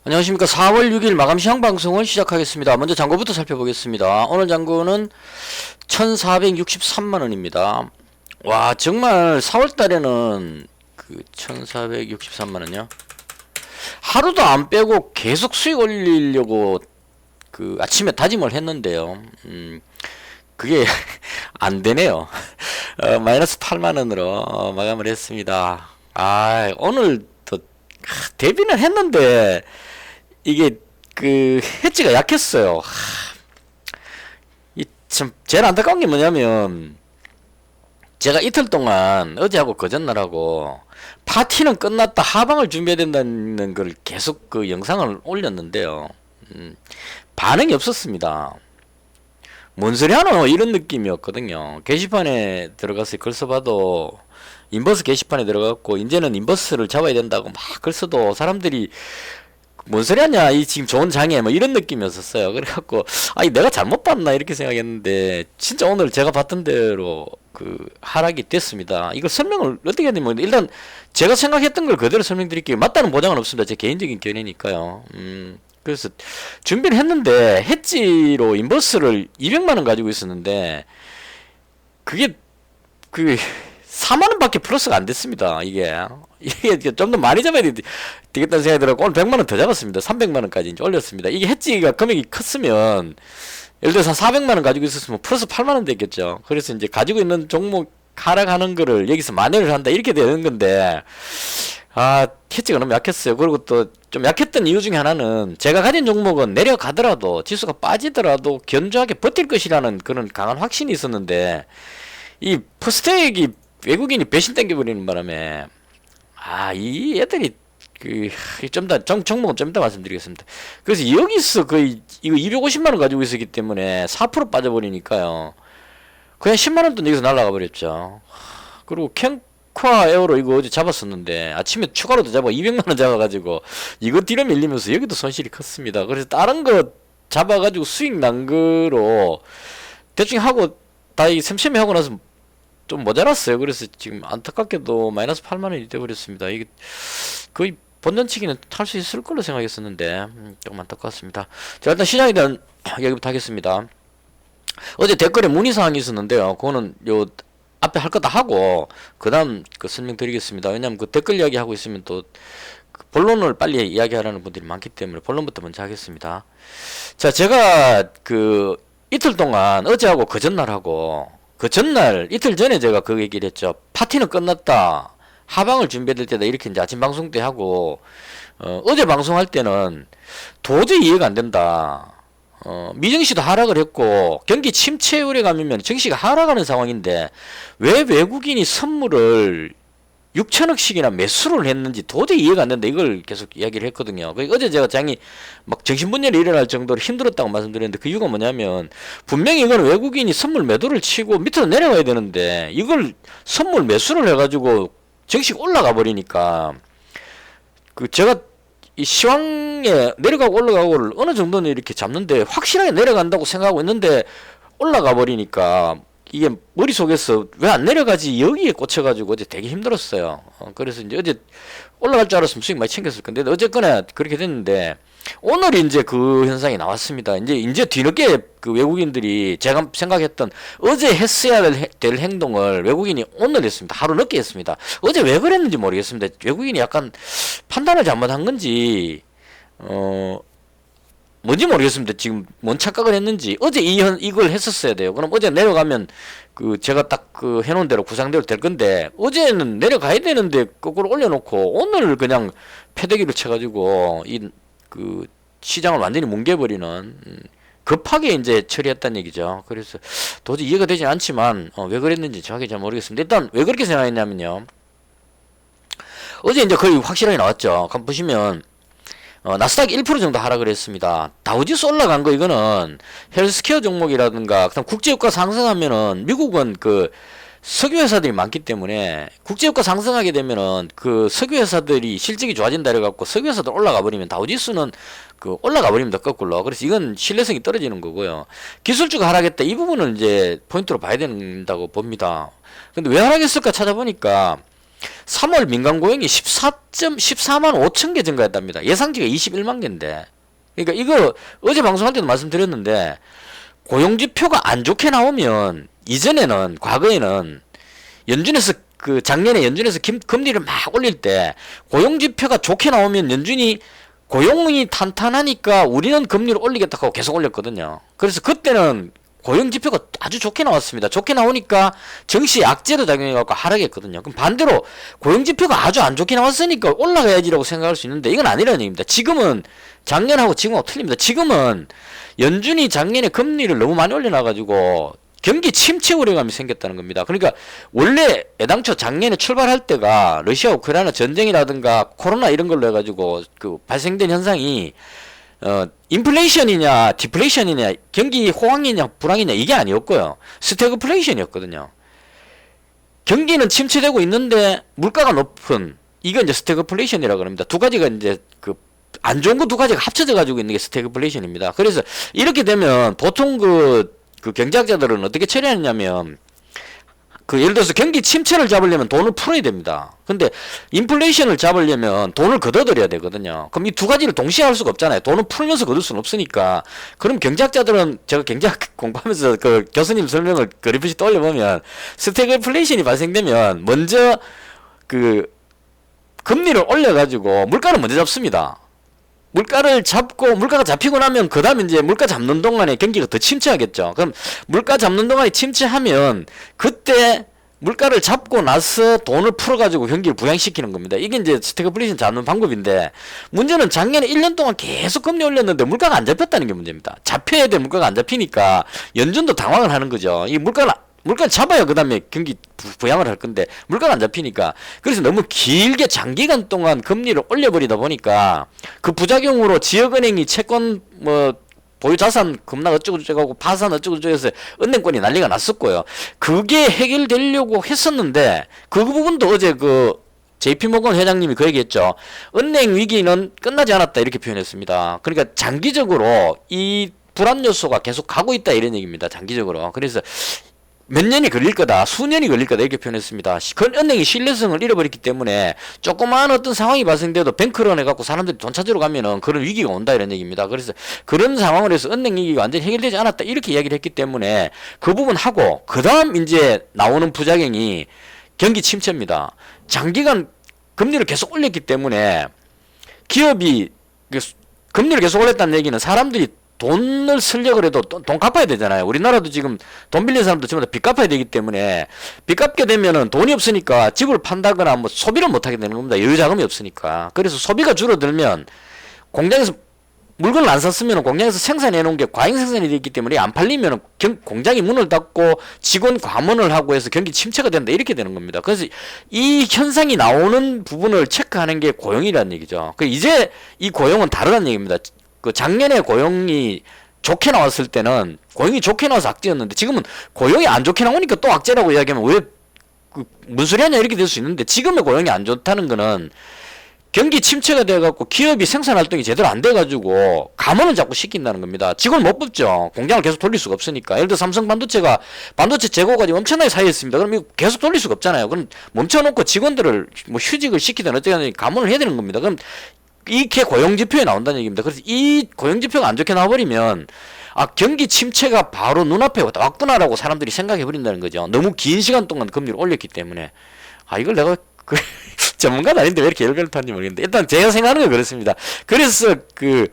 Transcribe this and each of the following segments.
안녕하십니까. 4월 6일 마감 시황 방송을 시작하겠습니다. 먼저 잔고부터 살펴보겠습니다. 오늘 잔고는 1463만원입니다. 와, 정말 4월 달에는 그 1463만원요. 하루도 안 빼고 계속 수익 올리려고 그 아침에 다짐을 했는데요. 그게 안 되네요. 마이너스 8만원으로 마감을 했습니다. 오늘 더 대비는 했는데 이게 그 해지가 약했어요. 이 참 제일 안타까운 게 뭐냐면 제가 이틀 동안 어제하고 그전날하고 파티는 끝났다 하방을 준비해야 된다는 걸 계속 그 영상을 올렸는데요. 반응이 없었습니다. 뭔 소리 하노 이런 느낌이었거든요. 게시판에 들어가서 글 써봐도 인버스 게시판에 들어갔고 이제는 인버스를 잡아야 된다고 막 글 써도 사람들이 뭔 소리 하냐 이 지금 좋은 장에 뭐 이런 느낌이었었어요. 그래갖고 아니 내가 잘못 봤나 이렇게 생각했는데 진짜 오늘 제가 봤던 대로 그 하락이 됐습니다. 이걸 설명을 어떻게 해야 되냐면 일단 제가 생각했던 걸 그대로 설명드릴게요. 맞다는 보장은 없습니다. 제 개인적인 견해니까요. 그래서 준비를 했는데 해지로 인버스를 200만원 가지고 있었는데 그게 그 4만원 밖에 플러스가 안 됐습니다. 이게 좀 더 많이 잡아야 되겠다는 생각이 들었고 오늘 100만원 더 잡았습니다. 300만원까지 이제 올렸습니다. 이게 해지가 금액이 컸으면 예를 들어서 400만원 가지고 있었으면 플러스 8만원 됐겠죠. 그래서 이제 가지고 있는 종목 하락하는 거를 여기서 만회를 한다 이렇게 되는 건데 해지가 너무 약했어요. 그리고 또 좀 약했던 이유 중에 하나는 제가 가진 종목은 내려가더라도 지수가 빠지더라도 견조하게 버틸 것이라는 그런 강한 확신이 있었는데 이 퍼스텍이 외국인이 배신 땡겨버리는 바람에 이 애들이 종목은 좀 이따 말씀드리겠습니다. 그래서 여기서 거의 이거 250만원 가지고 있었기 때문에 4% 빠져버리니까요. 그냥 10만원 돈 여기서 날아가 버렸죠. 그리고 캔ኳ 에어로 이거 어제 잡았었는데 아침에 추가로도 잡아 200만원 잡아가지고 이거 뒤로 밀리면서 여기도 손실이 컸습니다. 그래서 다른 거 잡아가지고 수익 난 거로 대충 하고 다 이 샘샘이 하고 나서 좀 모자랐어요. 그래서 지금 안타깝게도 마이너스 8만원이 돼버렸습니다. 이게 거의 본전치기는 탈 수 있을 걸로 생각했었는데 좀 안타깝습니다. 자, 일단 시장에 대한 얘기부터 하겠습니다. 어제 댓글에 문의사항이 있었는데요. 그거는 요 앞에 할 거 다 하고 그 다음 그 설명드리겠습니다. 왜냐면 그 댓글 이야기 하고 있으면 또 본론을 빨리 이야기하라는 분들이 많기 때문에 본론부터 먼저 하겠습니다. 자, 제가 그 이틀 동안 어제하고 그 전날하고 그 전날 이틀 전에 제가 그 얘기를 했죠. 파티는 끝났다. 하방을 준비해야 될 때다. 이렇게 이제 아침 방송 때 하고 어제 방송할 때는 도저히 이해가 안 된다. 미증시도 하락을 했고 경기 침체 우려감이면 증시가 하락하는 상황인데 왜 외국인이 선물을 6천억씩이나 매수를 했는지 도저히 이해가 안 된다. 이걸 계속 이야기를 했거든요. 어제 제가 장이 막 정신분열이 일어날 정도로 힘들었다고 말씀드렸는데 그 이유가 뭐냐면 분명히 이건 외국인이 선물 매도를 치고 밑으로 내려가야 되는데 이걸 선물 매수를 해가지고 정식 올라가 버리니까 그 제가 이 시황에 내려가고 올라가고를 어느 정도는 이렇게 잡는데 확실하게 내려간다고 생각하고 있는데 올라가 버리니까 이게 머릿속에서 왜 안 내려가지 여기에 꽂혀가지고 어제 되게 힘들었어요. 그래서 이제 어제 올라갈 줄 알았으면 수익 많이 챙겼을 건데 어쨌거나 그렇게 됐는데 오늘 이제 그 현상이 나왔습니다. 이제 뒤늦게 그 외국인들이 제가 생각했던 어제 했어야 될 행동을 외국인이 오늘 했습니다. 하루 늦게 했습니다. 어제 왜 그랬는지 모르겠습니다. 외국인이 약간 판단을 잘못한 건지 뭔지 모르겠습니다. 지금 뭔 착각을 했는지 어제 이걸 했었어야 돼요. 그럼 어제 내려가면 그 제가 딱 그 해놓은 대로 구상대로 될 건데 어제는 내려가야 되는데 거꾸로 올려놓고 오늘 그냥 패대기를 쳐가지고 이 그 시장을 완전히 뭉개버리는 급하게 이제 처리했다는 얘기죠. 그래서 도저히 이해가 되지 않지만 왜 그랬는지 정확히 잘 모르겠습니다. 일단 왜 그렇게 생각했냐면요. 어제 이제 거의 확실하게 나왔죠. 한번 보시면 나스닥 1% 정도 하락을 했습니다. 다우지수 올라간 거 이거는 헬스케어 종목이라든가 그다음 국제유가 상승하면은 미국은 그 석유 회사들이 많기 때문에 국제유가 상승하게 되면은 그 석유 회사들이 실적이 좋아진다 이래갖고 석유 회사들 올라가 버리면 다우지수는 그 올라가 버립니다. 거꾸로. 그래서 이건 신뢰성이 떨어지는 거고요. 기술주가 하락했다. 이 부분은 이제 포인트로 봐야 된다고 봅니다. 근데 왜 하락했을까 찾아보니까 3월 민간 고용이 14만 5천 개 증가했답니다. 예상치가 21만 개인데. 그러니까 이거 어제 방송할 때도 말씀드렸는데 고용지표가 안 좋게 나오면 이전에는 과거에는 연준에서 그 작년에 연준에서 금리를 막 올릴 때 고용지표가 좋게 나오면 연준이 고용이 탄탄하니까 우리는 금리를 올리겠다고 계속 올렸거든요. 그래서 그때는 고용지표가 아주 좋게 나왔습니다. 좋게 나오니까 증시 약재로 작용해갖고 하락했거든요. 그럼 반대로 고용지표가 아주 안 좋게 나왔으니까 올라가야지라고 생각할 수 있는데 이건 아니라는 얘기입니다. 지금은 작년하고 지금하고 틀립니다. 지금은 연준이 작년에 금리를 너무 많이 올려놔가지고 경기 침체 우려감이 생겼다는 겁니다. 그러니까 원래 애당초 작년에 출발할 때가 러시아 우크라이나 전쟁이라든가 코로나 이런 걸로 해가지고 그 발생된 현상이 인플레이션이냐 디플레이션이냐 경기 호황이냐 불황이냐 이게 아니었고요. 스태그플레이션이었거든요. 경기는 침체되고 있는데 물가가 높은 이건 이제 스태그플레이션이라고 합니다. 두 가지가 이제 그 안 좋은 거 두 가지가 합쳐져 가지고 있는 게 스태그플레이션입니다. 그래서 이렇게 되면 보통 그 경제학자들은 어떻게 처리하느냐면 그 예를 들어서 경기 침체를 잡으려면 돈을 풀어야 됩니다. 근데 인플레이션을 잡으려면 돈을 걷어들여야 되거든요. 그럼 이 두 가지를 동시에 할 수가 없잖아요. 돈을 풀면서 걷을 수는 없으니까. 그럼 경제학자들은 제가 경제학 공부하면서 그 교수님 설명을 그리프시 떠올려보면 스태그플레이션이 발생되면 먼저 그 금리를 올려가지고 물가를 먼저 잡습니다. 물가를 잡고 물가가 잡히고 나면 그 다음에 이제 물가 잡는 동안에 경기가 더 침체하겠죠. 그럼 물가 잡는 동안에 침체하면 그때 물가를 잡고 나서 돈을 풀어가지고 경기를 부양시키는 겁니다. 이게 이제 스태그플레이션 잡는 방법인데 문제는 작년에 1년 동안 계속 금리 올렸는데 물가가 안 잡혔다는 게 문제입니다. 잡혀야 돼 물가가 안 잡히니까 연준도 당황을 하는 거죠. 이 물가를 잡아야 그 다음에 경기 부양을 할 건데 물가가 안 잡히니까 그래서 너무 길게 장기간 동안 금리를 올려버리다 보니까 그 부작용으로 지역은행이 채권 뭐 보유자산 급락 어쩌고저쩌고 하고 파산 어쩌고저쩌고 해서 은행권이 난리가 났었고요. 그게 해결되려고 했었는데 그 부분도 어제 그 JP모건 회장님이 그 얘기했죠. 은행 위기는 끝나지 않았다 이렇게 표현했습니다. 그러니까 장기적으로 이 불안 요소가 계속 가고 있다 이런 얘기입니다. 장기적으로. 그래서 몇 년이 걸릴 거다, 수년이 걸릴 거다 이렇게 표현했습니다. 은행이 신뢰성을 잃어버렸기 때문에 조그마한 어떤 상황이 발생돼도 뱅크런 해갖고 사람들이 돈 찾으러 가면은 그런 위기가 온다 이런 얘기입니다. 그래서 그런 상황을 해서 은행 위기가 완전히 해결되지 않았다 이렇게 이야기를 했기 때문에 그 부분 하고 그 다음 이제 나오는 부작용이 경기 침체입니다. 장기간 금리를 계속 올렸기 때문에 기업이 금리를 계속 올렸다는 얘기는 사람들이 돈을 쓰려고 해도 돈 갚아야 되잖아요. 우리나라도 지금 돈 빌린 사람도 전부 다 빚 갚아야 되기 때문에 빚 갚게 되면은 돈이 없으니까 집을 판다거나 뭐 소비를 못 하게 되는 겁니다. 여유 자금이 없으니까. 그래서 소비가 줄어들면 공장에서 물건을 안 샀으면 공장에서 생산해 놓은 게 과잉 생산이 되기 때문에 안 팔리면 공장이 문을 닫고 직원 과문을 하고 해서 경기 침체가 된다 이렇게 되는 겁니다. 그래서 이 현상이 나오는 부분을 체크하는 게 고용이라는 얘기죠. 이제 이 고용은 다르다는 얘기입니다. 그 작년에 고용이 좋게 나왔을 때는 고용이 좋게 나와서 악재였는데 지금은 고용이 안 좋게 나오니까 또 악재라고 이야기하면 왜 무슨 소리 하냐 이렇게 될 수 있는데 지금의 고용이 안 좋다는 거는 경기 침체가 돼갖고 기업이 생산 활동이 제대로 안 돼가지고 감원을 자꾸 시킨다는 겁니다. 직원 못 뽑죠. 공장을 계속 돌릴 수가 없으니까. 예를 들어 삼성 반도체가 반도체 재고가 지금 엄청나게 쌓여있습니다. 그럼 이거 계속 돌릴 수가 없잖아요. 그럼 멈춰놓고 직원들을 뭐 휴직을 시키든 어쨌든 감원을 해야 되는 겁니다. 그럼 이게 고용지표에 나온다는 얘기입니다. 그래서 이 고용지표가 안 좋게 나와버리면 경기 침체가 바로 눈앞에 왔구나라고 사람들이 생각해버린다는 거죠. 너무 긴 시간 동안 금리를 올렸기 때문에 이걸 내가 전문가는 아닌데 왜 이렇게 열변을 타는지 모르겠는데 일단 제가 생각하는 건 그렇습니다. 그래서 그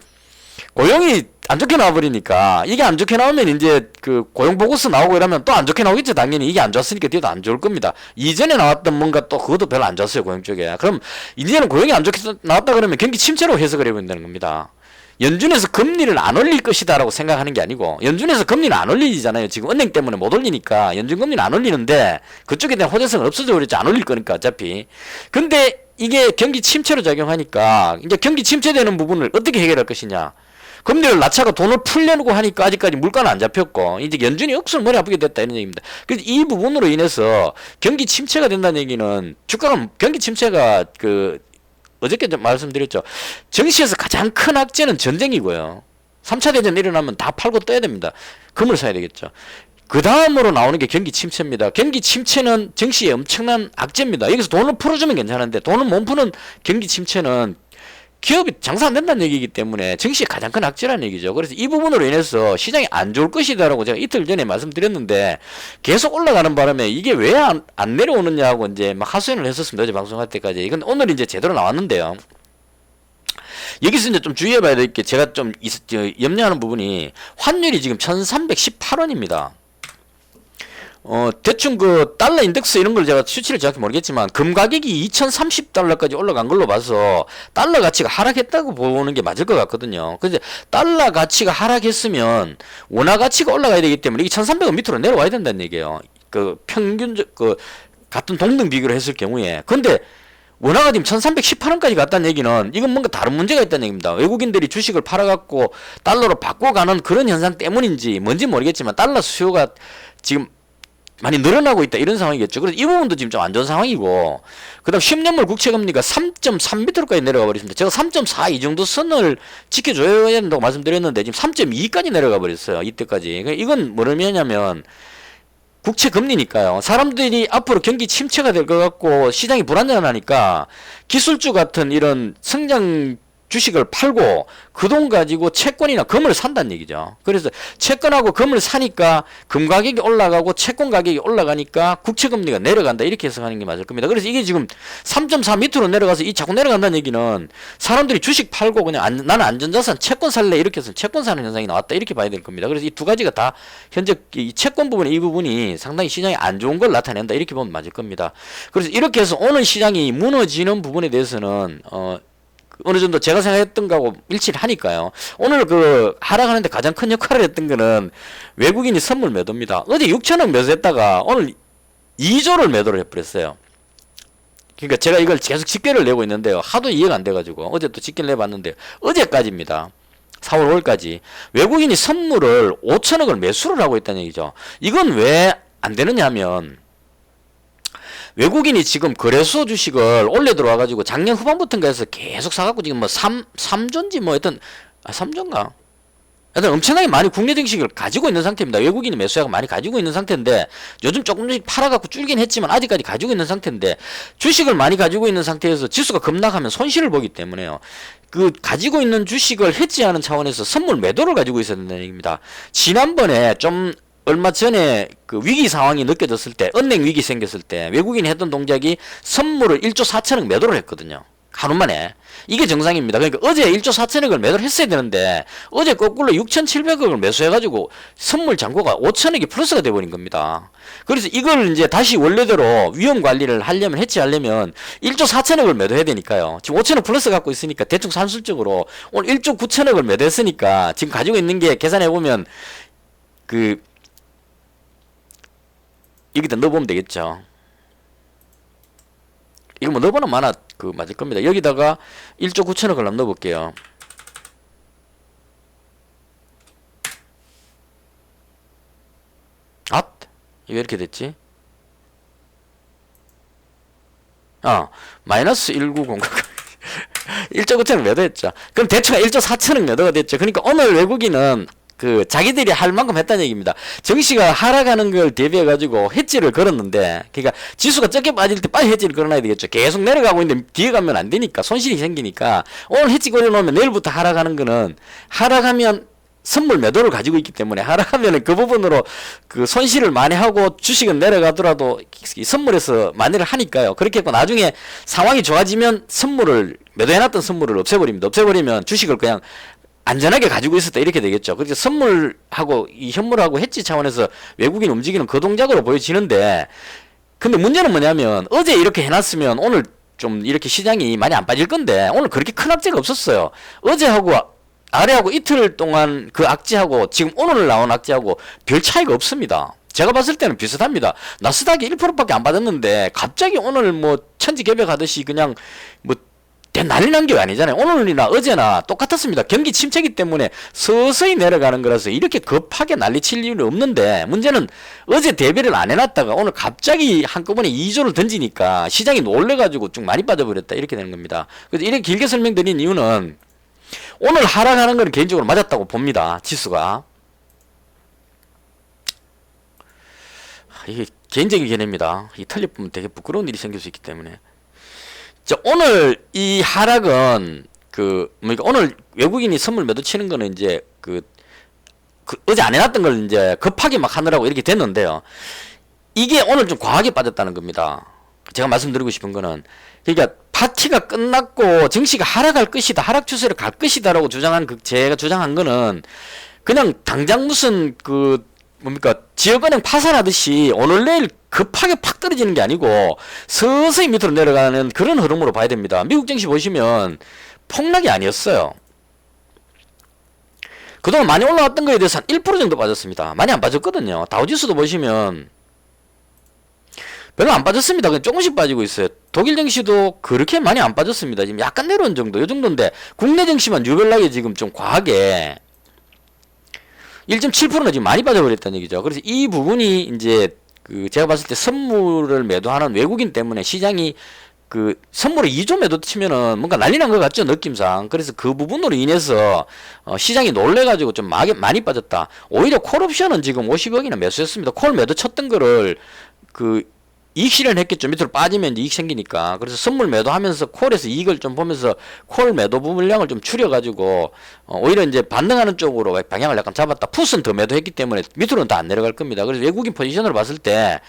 고용이 안 좋게 나와버리니까 이게 안 좋게 나오면 이제 그 고용 보고서 나오고 이러면 또 안 좋게 나오겠죠. 당연히 이게 안 좋았으니까 뒤에도 안 좋을 겁니다. 이전에 나왔던 뭔가 또 그것도 별로 안 좋았어요. 고용 쪽에. 그럼 이제는 고용이 안 좋게 나왔다 그러면 경기 침체로 해석을 해버린다는 겁니다. 연준에서 금리를 안 올릴 것이다 라고 생각하는 게 아니고 연준에서 금리를 안 올리잖아요. 지금 은행 때문에 못 올리니까 연준 금리는 안 올리는데 그쪽에 대한 호재성은 없어져 버렸지. 안 올릴 거니까 어차피. 근데 이게 경기 침체로 작용하니까 이제 경기 침체되는 부분을 어떻게 해결할 것이냐. 금리를 낮춰가 돈을 풀려고 하니까 아직까지 물가는 안 잡혔고 이제 연준이 억수로 머리 아프게 됐다 이런 얘기입니다. 그래서 이 부분으로 인해서 경기 침체가 된다는 얘기는 주가가 경기 침체가 어저께 말씀드렸죠. 증시에서 가장 큰 악재는 전쟁이고요. 3차 대전 일어나면 다 팔고 떠야 됩니다. 금을 사야 되겠죠. 그 다음으로 나오는 게 경기 침체입니다. 경기 침체는 증시의 엄청난 악재입니다. 여기서 돈을 풀어주면 괜찮은데 돈을 못 푸는 경기 침체는 기업이 장사 안 된다는 얘기이기 때문에 증시의 가장 큰 악재라는 얘기죠. 그래서 이 부분으로 인해서 시장이 안 좋을 것이다라고 제가 이틀 전에 말씀드렸는데 계속 올라가는 바람에 이게 왜 안 내려오느냐고 이제 막 하소연을 했었습니다. 어제 방송할 때까지. 이건 오늘 이제 제대로 나왔는데요. 여기서 이제 좀 주의해 봐야 될 게 제가 좀 염려하는 부분이 환율이 지금 1318원입니다. 대충 그 달러 인덱스 이런 걸 제가 수치를 정확히 모르겠지만 금 가격이 2030달러까지 올라간 걸로 봐서 달러 가치가 하락했다고 보는 게 맞을 것 같거든요. 근데 달러 가치가 하락했으면 원화 가치가 올라가야 되기 때문에 이게 1300원 밑으로 내려와야 된다는 얘기예요. 그 평균적 그 같은 동등 비교를 했을 경우에. 근데 원화가 지금 1318원까지 갔다는 얘기는 이건 뭔가 다른 문제가 있다는 얘기입니다. 외국인들이 주식을 팔아갖고 달러로 바꿔가는 그런 현상 때문인지 뭔지 모르겠지만 달러 수요가 지금 많이 늘어나고 있다 이런 상황이겠죠. 그래서 이 부분도 지금 좀 안 좋은 상황이고, 그 다음 10년물 국채금리가 3.3m까지 내려가 버렸습니다. 제가 3.4 이 정도 선을 지켜줘야 된다고 말씀드렸는데 지금 3.2까지 내려가 버렸어요. 이때까지. 이건 뭐냐면 국채 금리니까요. 사람들이 앞으로 경기 침체가 될 것 같고 시장이 불안정하니까 기술주 같은 이런 성장 주식을 팔고 그 돈 가지고 채권이나 금을 산다는 얘기죠. 그래서 채권하고 금을 사니까 금 가격이 올라가고 채권 가격이 올라가니까 국채 금리가 내려간다 이렇게 해석하는 게 맞을 겁니다. 그래서 이게 지금 3.4 밑으로 내려가서 이 자꾸 내려간다는 얘기는 사람들이 주식 팔고 그냥 나는 안전자산 채권 살래 이렇게 해서 채권 사는 현상이 나왔다 이렇게 봐야 될 겁니다. 그래서 이 두 가지가 다 현재 이 채권 부분 이 부분이 상당히 시장이 안 좋은 걸 나타낸다 이렇게 보면 맞을 겁니다. 그래서 이렇게 해서 오늘 시장이 무너지는 부분에 대해서는 어느 정도 제가 생각했던 거하고 일치를 하니까요. 오늘 그 하락하는데 가장 큰 역할을 했던 거는 외국인이 선물 매도입니다. 어제 6천억 매수했다가 오늘 2조를 매도를 해버렸어요. 그러니까 제가 이걸 계속 집계를 내고 있는데요. 하도 이해가 안 돼가지고 어제 또 집계를 내봤는데 어제까지입니다. 4월 5일까지 외국인이 선물을 5천억을 매수를 하고 있다는 얘기죠. 이건 왜 안 되느냐 하면 외국인이 지금 거래소 주식을 올려 들어와가지고 작년 후반부터인가 해서 계속 사갖고 지금 뭐 3조인지 뭐 하여튼 3조인가? 하여튼 엄청나게 많이 국내 증식을 가지고 있는 상태입니다. 외국인이 매수하고 많이 가지고 있는 상태인데 요즘 조금씩 팔아갖고 줄긴 했지만 아직까지 가지고 있는 상태인데 주식을 많이 가지고 있는 상태에서 지수가 급락하면 손실을 보기 때문에요. 그 가지고 있는 주식을 해지하는 차원에서 선물 매도를 가지고 있어야 된다는 얘기입니다. 지난번에 좀 얼마 전에 그 위기 상황이 느껴졌을 때, 은행 위기 생겼을 때 외국인이 했던 동작이 선물을 1조 4천억 매도를 했거든요. 하루 만에. 이게 정상입니다. 그러니까 어제 1조 4천억을 매도를 했어야 되는데 어제 거꾸로 6,700억을 매수해가지고 선물 잔고가 5천억이 플러스가 돼버린 겁니다. 그래서 이걸 이제 다시 원래대로 위험 관리를 하려면 해치하려면 1조 4천억을 매도해야 되니까요. 지금 5천억 플러스 갖고 있으니까 대충 산술적으로 오늘 1조 9천억을 매도했으니까 지금 가지고 있는 게 계산해보면 여기다 넣어보면 되겠죠. 이거 뭐 넣어보면 맞을 겁니다. 여기다가 1조 9천억을 한번 넣어볼게요. 이거 이렇게 됐지? 마이너스 1900. 1조 9천억 매도했죠. 그럼 대충 1조 4천억 매도가 됐죠. 그러니까 오늘 외국인은 자기들이 할 만큼 했다는 얘기입니다. 정시가 하락하는 걸 대비해 가지고 해지를 걸었는데, 그러니까 지수가 적게 빠질 때 빨리 해지를 걸어놔야 되겠죠. 계속 내려가고 있는데 뒤에 가면 안 되니까 손실이 생기니까 오늘 해지 걸어놓으면 내일부터 하락하는 거는 하락하면 선물 매도를 가지고 있기 때문에 하락하면 그 부분으로 그 손실을 많이 하고 주식은 내려가더라도 선물에서 만회를 하니까요. 그렇게 했고 나중에 상황이 좋아지면 매도해놨던 선물을 없애버립니다. 없애버리면 주식을 그냥 안전하게 가지고 있었다 이렇게 되겠죠. 그래서 선물하고 이 현물하고 해지 차원에서 외국인 움직이는 그 동작으로 보여지는데, 근데 문제는 뭐냐면 어제 이렇게 해놨으면 오늘 좀 이렇게 시장이 많이 안 빠질 건데 오늘 그렇게 큰 악재가 없었어요. 어제하고 아래하고 이틀 동안 그 악재하고 지금 오늘 나온 악재하고 별 차이가 없습니다. 제가 봤을 때는 비슷합니다. 나스닥이 1%밖에 안 받았는데 갑자기 오늘 뭐 천지개벽하듯이 그냥 뭐 난리 난 게 아니잖아요. 오늘이나 어제나 똑같았습니다. 경기 침체기 때문에 서서히 내려가는 거라서 이렇게 급하게 난리칠 이유는 없는데, 문제는 어제 대비를 안 해놨다가 오늘 갑자기 한꺼번에 2조를 던지니까 시장이 놀래가지고 좀 많이 빠져버렸다 이렇게 되는 겁니다. 그래서 이렇게 길게 설명드린 이유는 오늘 하락하는 건 개인적으로 맞았다고 봅니다. 지수가. 이게 개인적인 견해입니다. 이 틀려보면 되게 부끄러운 일이 생길 수 있기 때문에. 자, 오늘 이 하락은 그러니까 오늘 외국인이 선물 매도 치는 거는 이제 어제 안 해놨던 걸 이제 급하게 막 하느라고 이렇게 됐는데요. 이게 오늘 좀 과하게 빠졌다는 겁니다. 제가 말씀드리고 싶은 거는, 그러니까 파티가 끝났고 증시가 하락할 것이다, 하락 추세로 갈 것이다라고 제가 주장한 거는 그냥 당장 무슨 지역은행 파산하듯이 오늘 내일 급하게 팍 떨어지는 게 아니고 서서히 밑으로 내려가는 그런 흐름으로 봐야 됩니다. 미국 증시 보시면 폭락이 아니었어요. 그동안 많이 올라왔던 거에 대해서 한 1% 정도 빠졌습니다. 많이 안 빠졌거든요. 다우지수도 보시면 별로 안 빠졌습니다. 그냥 조금씩 빠지고 있어요. 독일 증시도 그렇게 많이 안 빠졌습니다. 지금 약간 내려온 정도, 이 정도인데 국내 증시만 유별나게 지금 좀 과하게 1.7%나 지금 많이 빠져버렸다는 얘기죠. 그래서 이 부분이 이제 제가 봤을 때 선물을 매도하는 외국인 때문에 시장이 선물을 2조 매도 치면은 뭔가 난리 난 것 같죠, 느낌상. 그래서 그 부분으로 인해서 시장이 놀래가지고 좀 많이 빠졌다. 오히려 콜옵션은 지금 50억이나 매수했습니다. 콜 매도 쳤던 거를 이익 실현했겠죠. 밑으로 빠지면 이익 생기니까. 그래서 선물 매도하면서 콜에서 이익을 좀 보면서 콜 매도 물량을 좀 줄여가지고 오히려 이제 반등하는 쪽으로 방향을 약간 잡았다. 풋은 더 매도했기 때문에 밑으로는 다 안 내려갈 겁니다. 그래서 외국인 포지션으로 봤을 때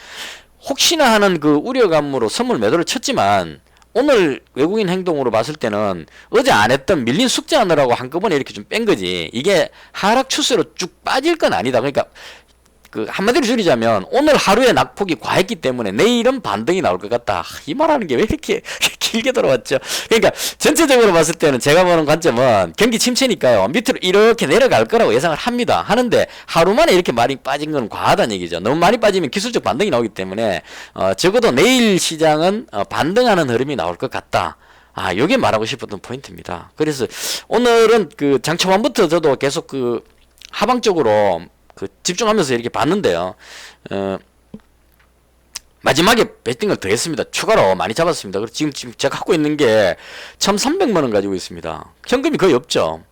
혹시나 하는 우려감으로 선물 매도를 쳤지만 오늘 외국인 행동으로 봤을 때는 어제 안 했던 밀린 숙제하느라고 한꺼번에 이렇게 좀 뺀 거지. 이게 하락 추세로 쭉 빠질 건 아니다. 그러니까 한마디로 줄이자면 오늘 하루의 낙폭이 과했기 때문에 내일은 반등이 나올 것 같다. 이 말하는 게 왜 이렇게 길게 들어왔죠? 그러니까 전체적으로 봤을 때는 제가 보는 관점은 경기 침체니까요. 밑으로 이렇게 내려갈 거라고 예상을 합니다. 하는데 하루 만에 이렇게 많이 빠진 건 과하다는 얘기죠. 너무 많이 빠지면 기술적 반등이 나오기 때문에 적어도 내일 시장은 반등하는 흐름이 나올 것 같다. 요게 말하고 싶었던 포인트입니다. 그래서 오늘은 장 초반부터 저도 계속 하방 쪽으로 집중하면서 이렇게 봤는데요. 마지막에 베팅을 더 했습니다. 추가로 많이 잡았습니다. 그래서 지금 제가 갖고 있는 게 1,300만원 가지고 있습니다. 현금이 거의 없죠.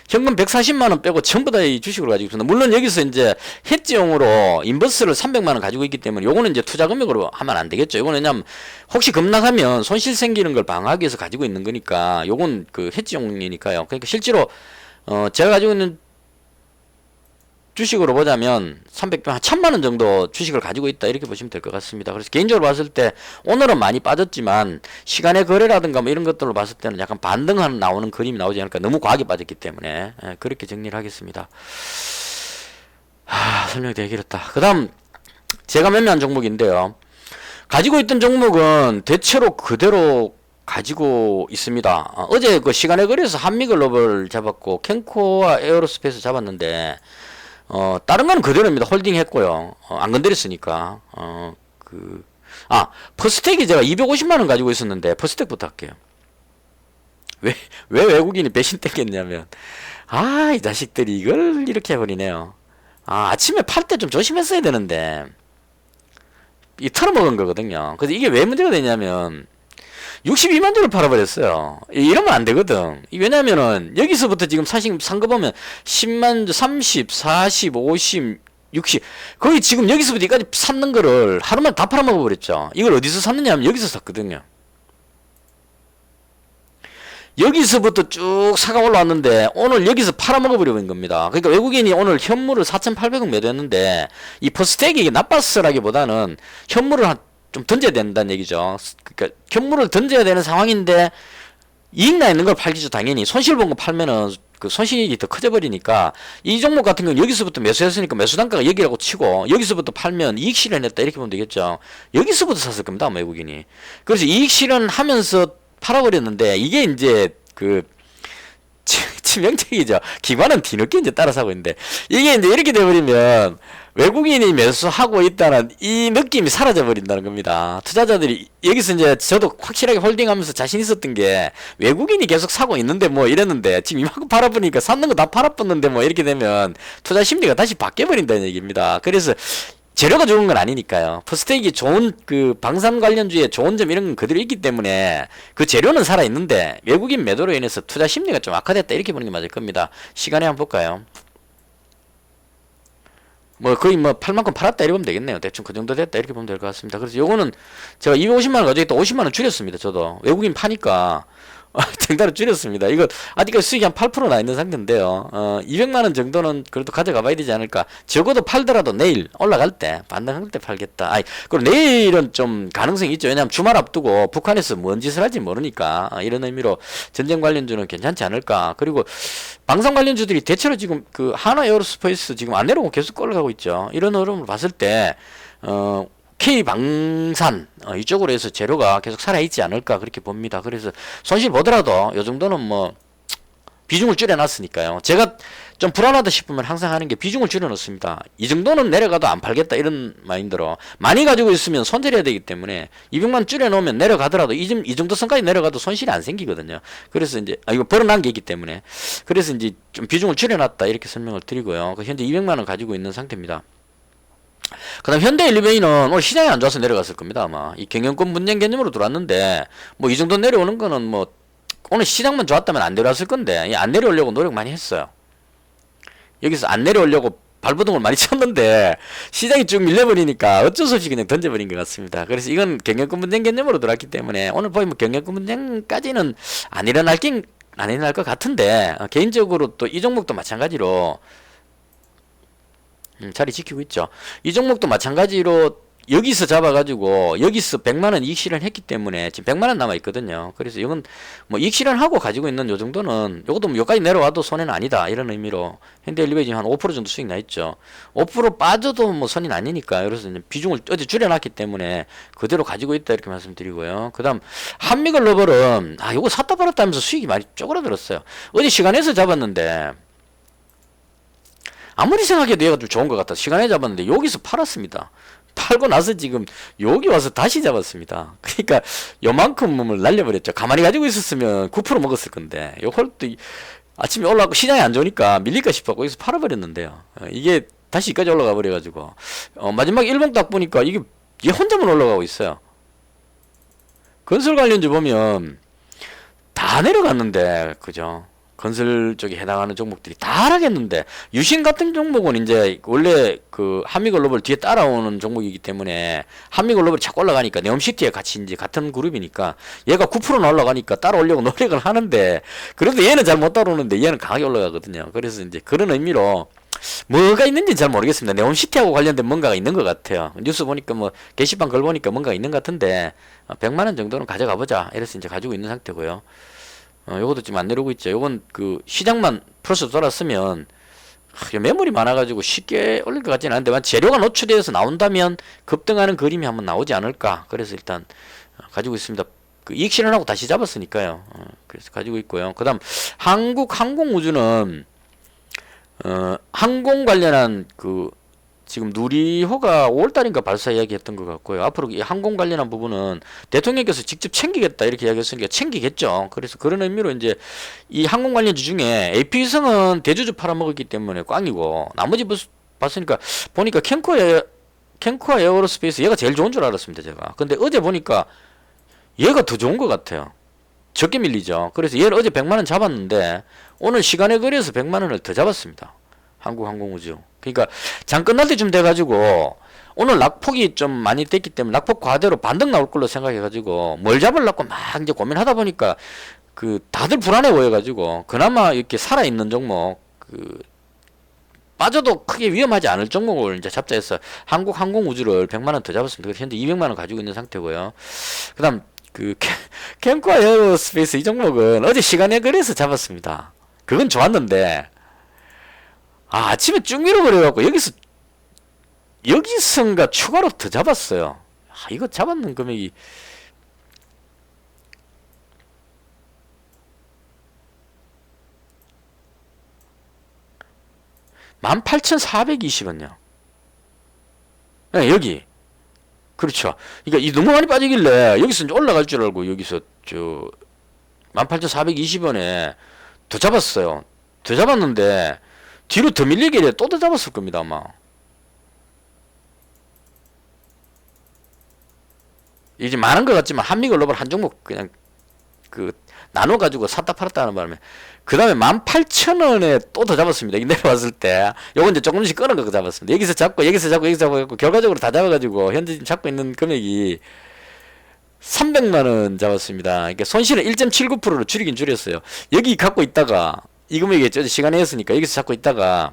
현금 140만원 빼고 전부 다 이 주식으로 가지고 있습니다. 물론 여기서 이제 헤지용으로 인버스를 300만원 가지고 있기 때문에 요거는 이제 투자 금액으로 하면 안 되겠죠. 요거는 왜냐면 혹시 급락하면 손실 생기는 걸 방어하기 위해서 가지고 있는 거니까 요건 헤지용이니까요. 그러니까 실제로 제가 가지고 있는 주식으로 보자면 300명 한 1000만원 정도 주식을 가지고 있다, 이렇게 보시면 될 것 같습니다. 그래서 개인적으로 봤을 때 오늘은 많이 빠졌지만 시간의 거래라든가 뭐 이런 것들로 봤을 때는 약간 반등하는 나오는 그림이 나오지 않을까. 너무 과하게 빠졌기 때문에 그렇게 정리를 하겠습니다. 설명이 되게 길었다. 그 다음 제가 매매한 종목인데요, 가지고 있던 종목은 대체로 그대로 가지고 있습니다. 어제 시간의 거래에서 한미글로벌 잡았고 캔코와 에어로스페이스 잡았는데 다른 거는 그대로입니다. 홀딩 했고요. 안 건드렸으니까. 퍼스텍이 제가 250만원 가지고 있었는데, 퍼스텍부터 할게요. 왜 외국인이 배신 땡겼냐면, 이 자식들이 이걸 이렇게 해버리네요. 아침에 팔 때 좀 조심했어야 되는데, 이 털어먹은 거거든요. 그래서 이게 왜 문제가 되냐면, 62만 주를 팔아버렸어요. 이러면 안 되거든. 왜냐면은, 여기서부터 지금 산 거 보면, 10만 주, 30, 40, 50, 60. 거의 지금 여기서부터 여기까지 샀는 거를 하루만 다 팔아먹어버렸죠. 이걸 어디서 샀느냐 하면 여기서 샀거든요. 여기서부터 쭉 사가 올라왔는데, 오늘 여기서 팔아먹어버린 겁니다. 그러니까 외국인이 오늘 현물을 4,800원 매도했는데, 이 퍼스텍이 이게 나빴으라기보다는 현물을 좀 던져야 된다는 얘기죠. 그러니까 현물을 던져야 되는 상황인데 이익 나 있는 걸 팔기죠. 당연히 손실 본 거 팔면은 손실이 더 커져 버리니까, 이 종목 같은 경우는 여기서부터 매수했으니까 매수 단가가 여기라고 치고 여기서부터 팔면 이익 실현했다, 이렇게 보면 되겠죠. 여기서부터 샀을 겁니다, 외국인이. 그래서 이익 실현하면서 팔아버렸는데, 이게 이제 치명적이죠. 기관은 뒤늦게 이제 따라 사고 있는데, 이게 이제 이렇게 돼버리면 외국인이 매수하고 있다는 이 느낌이 사라져 버린다는 겁니다. 투자자들이 여기서 이제 저도 확실하게 홀딩하면서 자신 있었던 게, 외국인이 계속 사고 있는데 뭐 이랬는데 지금 이만큼 팔아버리니까 샀는 거 다 팔아버렸는데 뭐 이렇게 되면 투자 심리가 다시 바뀌어 버린다는 얘기입니다. 그래서 재료가 좋은 건 아니니까요. 퍼스텍이 좋은 방산 관련주의 좋은 점 이런 건 그대로 있기 때문에 그 재료는 살아 있는데 외국인 매도로 인해서 투자 심리가 좀 악화됐다, 이렇게 보는 게 맞을 겁니다. 시간에 한번 볼까요? 뭐 거의 뭐 팔 만큼 팔았다 이렇게 보면 되겠네요. 대충 그 정도 됐다 이렇게 보면 될 것 같습니다. 그래서 요거는 제가 250만 원 가지고 있다 50만 원 줄였습니다. 저도 외국인 파니까 쟁달을 줄였습니다. 이거 아직까지 수익이 한 8%나 있는 상태인데요. 200만 원 정도는 그래도 가져가 봐야 되지 않을까. 적어도 팔더라도 내일 올라갈 때 반등할 때 팔겠다. 아니, 그리고 내일은 좀 가능성이 있죠. 왜냐하면 주말 앞두고 북한에서 뭔 짓을 할지 모르니까 이런 의미로 전쟁 관련주는 괜찮지 않을까. 그리고 방산 관련주들이 대체로 지금 그 하나 에어로스페이스 지금 안 내려오고 계속 올라가고 있죠. 이런 흐름을 봤을 때 K방산 이쪽으로 해서 재료가 계속 살아있지 않을까 그렇게 봅니다. 그래서 손실 보더라도 요 정도는 뭐 비중을 줄여놨으니까요. 제가 좀 불안하다 싶으면 항상 하는 게 비중을 줄여놓습니다. 이 정도는 내려가도 안 팔겠다 이런 마인드로 많이 가지고 있으면 손절해야 되기 때문에 200만 줄여놓으면 내려가더라도 이 정도 선까지 내려가도 손실이 안 생기거든요. 그래서 이제 이거 벌어난 게 있기 때문에 그래서 이제 좀 비중을 줄여놨다 이렇게 설명을 드리고요. 현재 200만 원 가지고 있는 상태입니다. 그 다음 현대 엘리베이는 오늘 시장이 안 좋아서 내려갔을 겁니다. 아마 이 경영권 분쟁 개념으로 들어왔는데 뭐 이 정도 내려오는 거는 뭐 오늘 시장만 좋았다면 안 내려왔을 건데 안 내려오려고 노력 많이 했어요. 여기서 안 내려오려고 발버둥을 많이 쳤는데 시장이 쭉 밀려버리니까 어쩔 수 없이 그냥 던져버린 것 같습니다. 그래서 이건 경영권 분쟁 개념으로 들어왔기 때문에 오늘 보면 경영권 분쟁까지는 안 일어날 것 같은데 개인적으로 또 이 종목도 마찬가지로 자리 지키고 있죠. 이 종목도 마찬가지로 여기서 잡아가지고 여기서 100만원 이익 실현했기 때문에 지금 100만원 남아있거든요. 그래서 이건 뭐 이익 실현하고 가지고 있는 요 정도는 요것도 뭐 여기까지 내려와도 손해는 아니다 이런 의미로 현대엘리베이 지금 한 5% 정도 수익 나있죠. 5% 빠져도 뭐 손이 아니니까 그래서 이제 비중을 어제 줄여놨기 때문에 그대로 가지고 있다 이렇게 말씀드리고요. 그 다음 한미글로벌은 요거 샀다 팔았다 하면서 수익이 많이 쪼그라들었어요. 어제 시간에서 잡았는데 아무리 생각해도 얘가 좀 좋은 것 같아. 시간에 잡았는데 여기서 팔았습니다. 팔고 나서 지금 여기 와서 다시 잡았습니다. 그러니까 요만큼 몸을 날려버렸죠. 가만히 가지고 있었으면 9% 먹었을 건데 요걸 또 아침에 올라가고 시장이 안 좋으니까 밀릴까 싶어 거기서 팔아버렸는데요. 이게 다시 여기까지 올라가 버려가지고 마지막 일봉 딱 보니까 이게 얘 혼자만 올라가고 있어요. 건설 관련주 보면 다 내려갔는데 그죠? 건설 쪽에 해당하는 종목들이 다 하락했는데 유신 같은 종목은 이제 원래 그 한미글로벌 뒤에 따라오는 종목이기 때문에 한미글로벌이 자꾸 올라가니까 네옴시티에 같이 이제 같은 그룹이니까 얘가 9%나 올라가니까 따라오려고 노력을 하는데 그래도 얘는 잘 못 따라오는데 얘는 강하게 올라가거든요. 그래서 이제 그런 의미로 뭐가 있는지 잘 모르겠습니다. 네옴시티하고 관련된 뭔가가 있는 것 같아요. 뉴스 보니까 뭐 게시판 글 보니까 뭔가 있는 것 같은데 100만 원 정도는 가져가 보자 이래서 이제 가지고 있는 상태고요. 요것도 지금 안 내려오고 있죠. 요건 그 시장만 플러스 돌았으면 매물이 많아가지고 쉽게 올릴 것 같지는 않은데 재료가 노출되어서 나온다면 급등하는 그림이 한번 나오지 않을까. 그래서 일단 가지고 있습니다. 그 이익 실현하고 다시 잡았으니까요. 그래서 가지고 있고요. 그 다음 한국 항공우주는 항공 관련한 그 지금 누리호가 5월달인가 발사 이야기했던 것 같고요. 앞으로 이 항공 관련한 부분은 대통령께서 직접 챙기겠다 이렇게 이야기했으니까 챙기겠죠. 그래서 그런 의미로 이제 이 항공 관련주 중에 AP위성은 대주주 팔아먹었기 때문에 꽝이고 나머지 봤으니까 보니까 캠코아 에어로스페이스 얘가 제일 좋은 줄 알았습니다. 제가. 근데 어제 보니까 얘가 더 좋은 것 같아요. 적게 밀리죠. 그래서 얘를 어제 100만원 잡았는데 오늘 시간에 걸려서 100만원을 더 잡았습니다. 한국항공우주. 그러니까 장 끝날 때쯤 돼가지고 오늘 낙폭이 좀 많이 됐기 때문에 낙폭 과대로 반등 나올 걸로 생각해가지고 뭘 잡으려고 막 이제 고민하다 보니까 그 다들 불안해 보여가지고 그나마 이렇게 살아있는 종목 그 빠져도 크게 위험하지 않을 종목을 이제 잡자 해서 한국항공우주를 100만원 더 잡았습니다. 그래서 현재 200만원 가지고 있는 상태고요. 그 다음 그 캠코아 에어로스페이스 이 종목은 어제 시간에 걸려서 잡았습니다. 그건 좋았는데 아침에 쭉 밀어버려갖고 여기선가 추가로 더 잡았어요. 이거 잡았는 금액이 18,420원요. 네, 여기 그렇죠. 그러니까 이 너무 많이 빠지길래 여기서 이제 올라갈 줄 알고 여기서 18,420원에 더 잡았어요. 더 잡았는데 뒤로 더 밀리게 또 더 잡았을 겁니다 아마. 이제 많은 것 같지만 한미글로벌 한 종목 그냥 그 나눠 가지고 샀다 팔았다 하는 바람에 그 다음에 18,000원에 또 더 잡았습니다. 여기 내려왔을 때 요건 이제 조금씩 끊은 거 잡았습니다. 여기서 잡고 여기서 잡고 여기서 잡고 결과적으로 다 잡아가지고 현재 지금 잡고 있는 금액이 300만 원 잡았습니다. 그러니까 손실은 1.79%로 줄이긴 줄였어요. 여기 갖고 있다가 이 금액이겠죠. 시간에 했으니까 여기서 잡고 있다가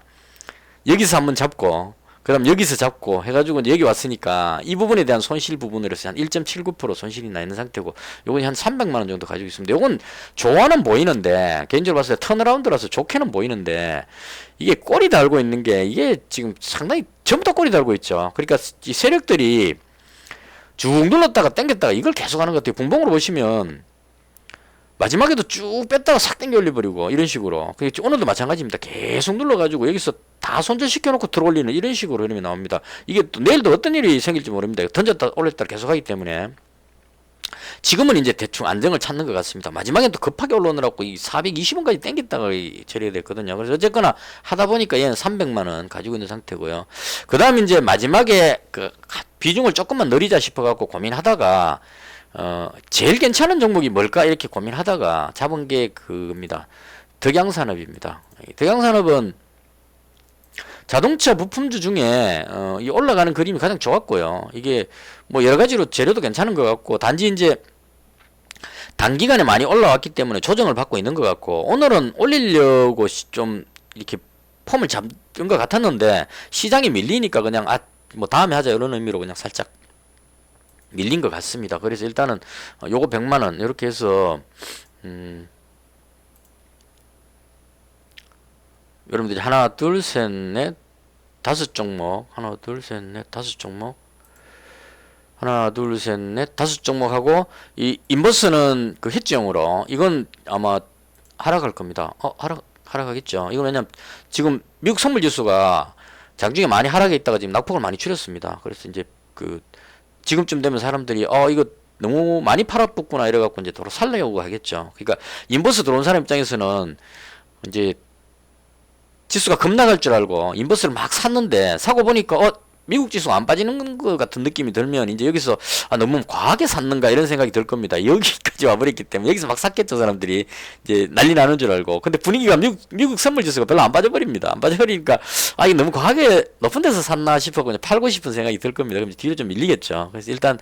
여기서 한번 잡고 그 다음 여기서 잡고 해가지고 이제 여기 왔으니까 이 부분에 대한 손실 부분으로서 한 1.79% 손실이 나 있는 상태고 요건 한 300만원 정도 가지고 있습니다. 요건 좋아는 보이는데 개인적으로 봤을 때 턴어라운드라서 좋게는 보이는데 이게 꼬리 달고 있는 게 이게 지금 상당히 전부 다 꼬리 달고 있죠. 그러니까 이 세력들이 쭉 눌렀다가 당겼다가 이걸 계속 하는 것 같아요. 분봉으로 보시면 마지막에도 쭉 뺐다가 싹 당겨 올려버리고 이런 식으로. 오늘도 마찬가지입니다. 계속 눌러가지고 여기서 다 손절시켜놓고 들어올리는 이런 식으로 흐름이 나옵니다. 이게 또 내일도 어떤 일이 생길지 모릅니다. 던졌다 올렸다 계속 하기 때문에 지금은 이제 대충 안정을 찾는 것 같습니다. 마지막엔 또 급하게 올라오느라고 이 420원까지 당겼다가 처리가 됐거든요. 그래서 어쨌거나 하다 보니까 얘는 300만원 가지고 있는 상태고요. 그 다음 이제 마지막에 그 비중을 조금만 늘리자 싶어갖고 고민하다가 제일 괜찮은 종목이 뭘까 이렇게 고민하다가 잡은 게 그겁니다. 덕양산업입니다. 덕양산업은 자동차 부품주 중에 이 올라가는 그림이 가장 좋았고요. 이게 뭐 여러 가지로 재료도 괜찮은 것 같고 단지 이제 단기간에 많이 올라왔기 때문에 조정을 받고 있는 것 같고 오늘은 올리려고 좀 이렇게 폼을 잡은 것 같았는데 시장이 밀리니까 그냥 뭐 다음에 하자 이런 의미로 그냥 살짝 밀린 것 같습니다. 그래서 일단은 요거 100만원 이렇게 해서 여러분들이 하나 둘 셋 넷 다섯 종목 하나 둘 셋 넷 다섯 종목 하나 둘 셋 넷 다섯 종목 하고 이 인버스는 그 헤지용으로 이건 아마 하락할 겁니다. 하락하겠죠. 이건 왜냐면 지금 미국 선물지수가 장중에 많이 하락해 있다가 지금 낙폭을 많이 줄였습니다. 그래서 이제 그 지금쯤 되면 사람들이 이거 너무 많이 팔아붙구나 이래갖고 이제 도로 살려고 하겠죠. 그러니까 인버스 들어온 사람 입장에서는 이제 지수가 급락할 줄 알고 인버스를 막 샀는데 사고 보니까 미국 지수가 안 빠지는 것 같은 느낌이 들면 이제 여기서 너무 과하게 샀는가 이런 생각이 들 겁니다. 여기까지 와버렸기 때문에 여기서 막 샀겠죠. 사람들이 이제 난리 나는 줄 알고. 근데 분위기가 미국 선물 지수가 별로 안 빠져버립니다. 안 빠져버리니까 이게 너무 과하게 높은 데서 샀나 싶어 그냥 팔고 싶은 생각이 들 겁니다. 그럼 뒤로 좀 밀리겠죠. 그래서 일단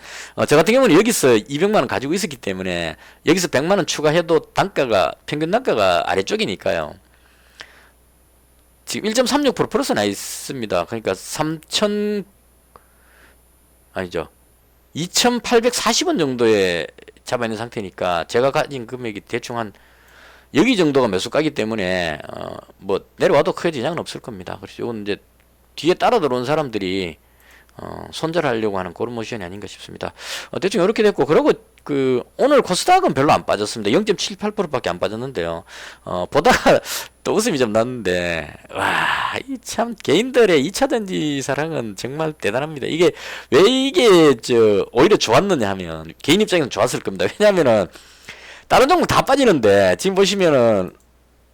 저 같은 경우는 여기서 200만원 가지고 있었기 때문에 여기서 100만원 추가해도 단가가 평균 단가가 아래쪽이니까요. 지금 1.36% 플러스 나 있습니다. 그러니까 2,840원 정도에 잡아 있는 상태니까 제가 가진 금액이 대충 한 여기 정도가 매수가기 때문에 뭐 내려와도 크게 지장은 없을 겁니다. 그래서 이건 이제 뒤에 따라 들어온 사람들이 손절하려고 하는 그런 모션이 아닌가 싶습니다. 대충 이렇게 됐고 그리고 오늘 코스닥은 별로 안 빠졌습니다. 0.78%밖에 안 빠졌는데요. 보다가 또 웃음이 좀 났는데 이 참 개인들의 2차전지 사랑은 정말 대단합니다. 이게 왜 이게 오히려 좋았느냐 하면 개인 입장에서는 좋았을 겁니다. 왜냐면은 다른 종목 다 빠지는데 지금 보시면은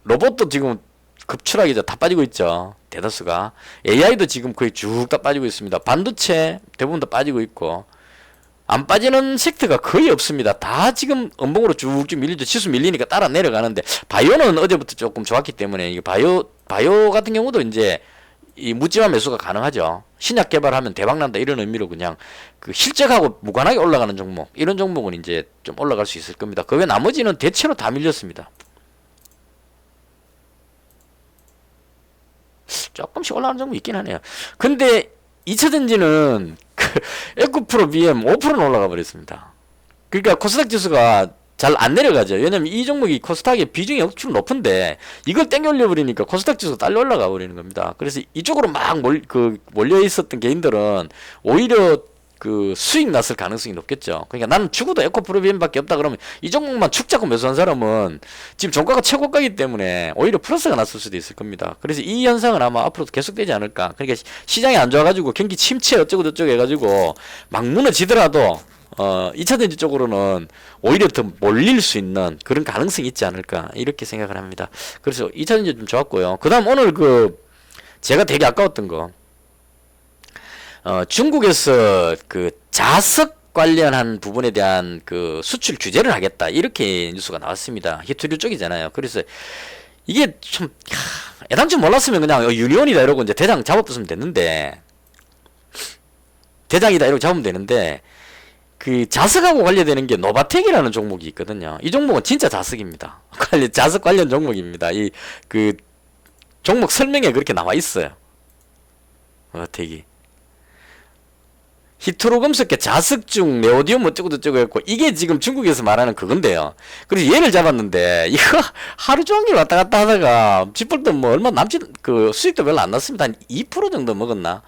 로봇도 지금 급추락이죠. 다 빠지고 있죠. 대다수가. AI도 지금 거의 쭉 다 빠지고 있습니다. 반도체 대부분 다 빠지고 있고 안 빠지는 섹터가 거의 없습니다. 다 지금 음봉으로 쭉쭉 밀리죠. 지수 밀리니까 따라 내려가는데 바이오는 어제부터 조금 좋았기 때문에 이게 바이오 같은 경우도 이제 이 묻지마 매수가 가능하죠. 신약 개발하면 대박 난다 이런 의미로 그냥 그 실적하고 무관하게 올라가는 종목 이런 종목은 이제 좀 올라갈 수 있을 겁니다. 그 외 나머지는 대체로 다 밀렸습니다. 조금씩 올라가는 종목 있긴 하네요. 근데 2차전지는 에코프로 BM 5%는 올라가 버렸습니다. 그러니까 코스닥 지수가 잘 안 내려가죠. 왜냐면 이 종목이 코스닥의 비중이 엄청 높은데 이걸 땡겨 올려버리니까 코스닥 지수가 딸려 올라가 버리는 겁니다. 그래서 이쪽으로 막 몰려 있었던 개인들은 오히려 그 수익 났을 가능성이 높겠죠. 그러니까 나는 죽어도 에코프로 BM밖에 없다 그러면 이 종목만 축 잡고 매수한 사람은 지금 종가가 최고가이기 때문에 오히려 플러스가 났을 수도 있을 겁니다. 그래서 이 현상은 아마 앞으로도 계속되지 않을까. 그러니까 시장이 안 좋아가지고 경기 침체 어쩌고 저쩌고 해가지고 막 무너지더라도 2차전지 쪽으로는 오히려 더 몰릴 수 있는 그런 가능성이 있지 않을까 이렇게 생각을 합니다. 그래서 2차전지 좀 좋았고요. 그 다음 오늘 제가 되게 아까웠던 거 중국에서 그 자석 관련한 부분에 대한 그 수출 규제를 하겠다 이렇게 뉴스가 나왔습니다. 히토류 쪽이잖아요. 그래서 이게 좀 애당초 몰랐으면 그냥 유니온이다 이러고 이제 대장 잡아붙으면 됐는데 대장이다 이러고 잡으면 되는데 그 자석하고 관련되는 게 노바텍이라는 종목이 있거든요. 이 종목은 진짜 자석입니다. 자석 관련 종목입니다. 이 그 종목 설명에 그렇게 나와 있어요. 노바텍이 히토로 금속계 자석중 네오디움 어쩌고저쩌고 했고 이게 지금 중국에서 말하는 그건데요. 그래서 얘를 잡았는데 이거 하루 종일 왔다 갔다 하다가 쥐뿔도 뭐 얼마 남지 그 수익도 별로 안 났습니다. 한 2% 정도 먹었나?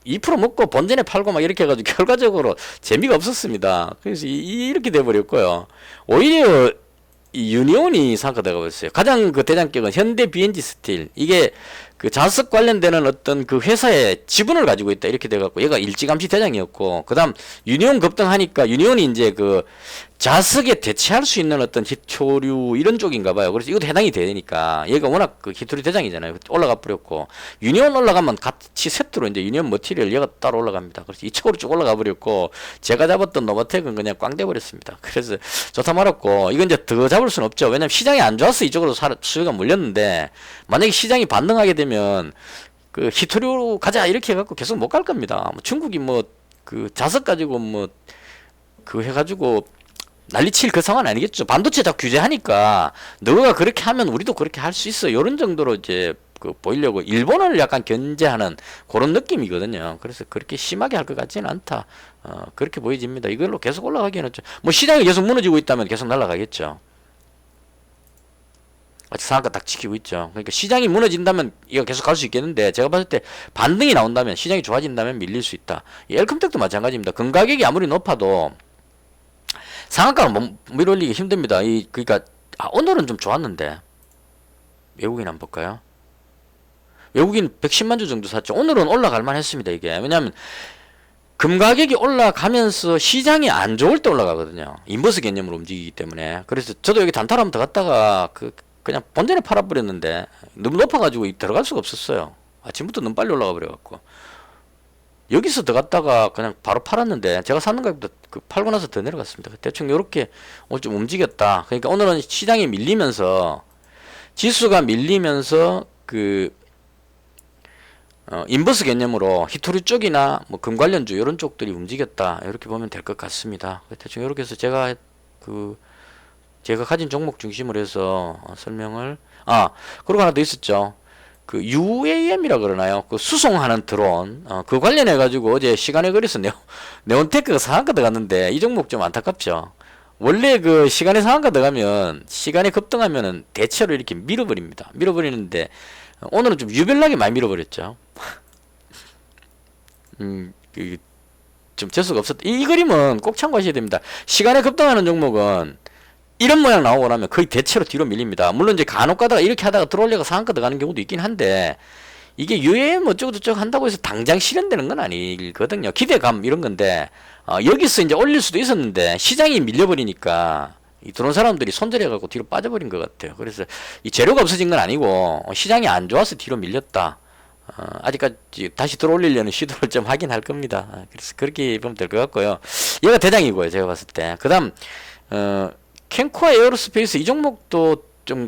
2% 먹고 본전에 팔고 막 이렇게 해가지고 결과적으로 재미가 없었습니다. 그래서 이렇게 돼버렸고요. 오히려 이 유니온이 상가되고 있어요. 가장 그 대장격은 현대 BNG 스틸. 이게 그 자석 관련되는 어떤 그 회사의 지분을 가지고 있다 이렇게 돼갖고 얘가 일찌감치 대장이었고 그다음 유니온 급등하니까 유니온이 이제 그 자석에 대체할 수 있는 어떤 히토류 이런 쪽인가 봐요. 그래서 이것도 해당이 되니까 얘가 워낙 그 히토류 대장이잖아요. 올라가 버렸고 유니온 올라가면 같이 세트로 이제 유니온 머티리얼 얘가 따로 올라갑니다. 그래서 이쪽으로 쭉 올라가 버렸고 제가 잡았던 노바텍은 그냥 꽝 돼 버렸습니다. 그래서 좋다 말았고 이건 이제 더 잡을 수는 없죠. 왜냐면 시장이 안 좋아서 이쪽으로 수요가 몰렸는데 만약에 시장이 반등하게 되면 그 히토류 가자 이렇게 해갖고 계속 못 갈 겁니다. 뭐 중국이 뭐 그 자석 가지고 뭐 그 해가지고 난리칠 그 상황은 아니겠죠. 반도체 다 규제하니까 너가 그렇게 하면 우리도 그렇게 할 수 있어. 이런 정도로 이제 그 보이려고 일본을 약간 견제하는 그런 느낌이거든요. 그래서 그렇게 심하게 할 것 같지는 않다. 그렇게 보여집니다. 이걸로 계속 올라가기에는 뭐 시장이 계속 무너지고 있다면 계속 날아가겠죠. 아직 상한가 딱 지키고 있죠. 그러니까 시장이 무너진다면 이거 계속 갈 수 있겠는데 제가 봤을 때 반등이 나온다면 시장이 좋아진다면 밀릴 수 있다. 이 엘컴텍도 마찬가지입니다. 금가격이 아무리 높아도 상한가는 밀어올리기 힘듭니다. 그러니까 오늘은 좀 좋았는데 외국인 한번 볼까요? 외국인 110만 주 정도 샀죠. 오늘은 올라갈 만했습니다. 이게 왜냐하면 금가격이 올라가면서 시장이 안 좋을 때 올라가거든요. 인버스 개념으로 움직이기 때문에. 그래서 저도 여기 단타로 한번 더 갔다가 그냥 본전에 팔아버렸는데 너무 높아가지고 들어갈 수가 없었어요. 아침부터 너무 빨리 올라가 버려갖고 여기서 들어갔다가 그냥 바로 팔았는데 제가 사는 가격도 팔고 나서 더 내려갔습니다. 대충 요렇게 오늘 좀 움직였다. 그러니까 오늘은 시장이 밀리면서 지수가 밀리면서 인버스 개념으로 히토리 쪽이나 뭐 금 관련주 이런 쪽들이 움직였다. 이렇게 보면 될 것 같습니다. 대충 이렇게 해서 제가 가진 종목 중심으로 해서 설명을 그리고 하나 더 있었죠. 그 UAM이라 그러나요? 그 수송하는 드론 그 관련해 가지고 어제 시간에 걸려서 네온테크가 상한가 들어갔는데 이 종목 좀 안타깝죠. 원래 그 시간에 상한가 들어가면 시간에 급등하면은 대체로 이렇게 밀어버립니다. 밀어버리는데 오늘은 좀 유별나게 많이 밀어버렸죠. 좀 재수가 없었다. 이 그림은 꼭 참고하셔야 됩니다. 시간에 급등하는 종목은 이런 모양 나오고 나면 거의 대체로 뒤로 밀립니다. 물론 이제 간혹 가다가 이렇게 하다가 들어올려가 상한가 들어가는 경우도 있긴 한데 이게 UAM 어쩌고저쩌고 한다고 해서 당장 실현되는 건 아니거든요. 기대감 이런 건데 여기서 이제 올릴 수도 있었는데 시장이 밀려버리니까 들어온 사람들이 손절해갖고 뒤로 빠져버린 것 같아요. 그래서 이 재료가 없어진 건 아니고 시장이 안 좋아서 뒤로 밀렸다. 아직까지 다시 들어올리려는 시도를 좀 하긴 할 겁니다. 그래서 그렇게 보면 될 것 같고요. 얘가 대장이고요. 제가 봤을 때. 그 다음 캔코아 에어로스페이스 이 종목도 좀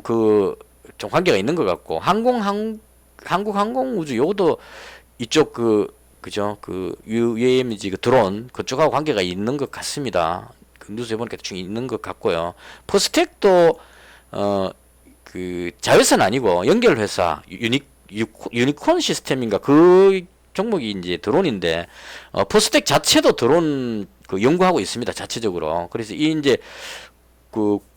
관계가 있는 것 같고 한국항공우주 요것도 이쪽 그죠 UAM이지 드론 그쪽하고 관계가 있는 것 같습니다. 뉴스에 보니까 대충 있는 것 같고요. 퍼스텍도 자회사는 아니고 연결회사 유니콘 시스템인가 그 종목이 이제 드론인데 퍼스텍 자체도 드론 연구하고 있습니다. 자체적으로. 그래서 이제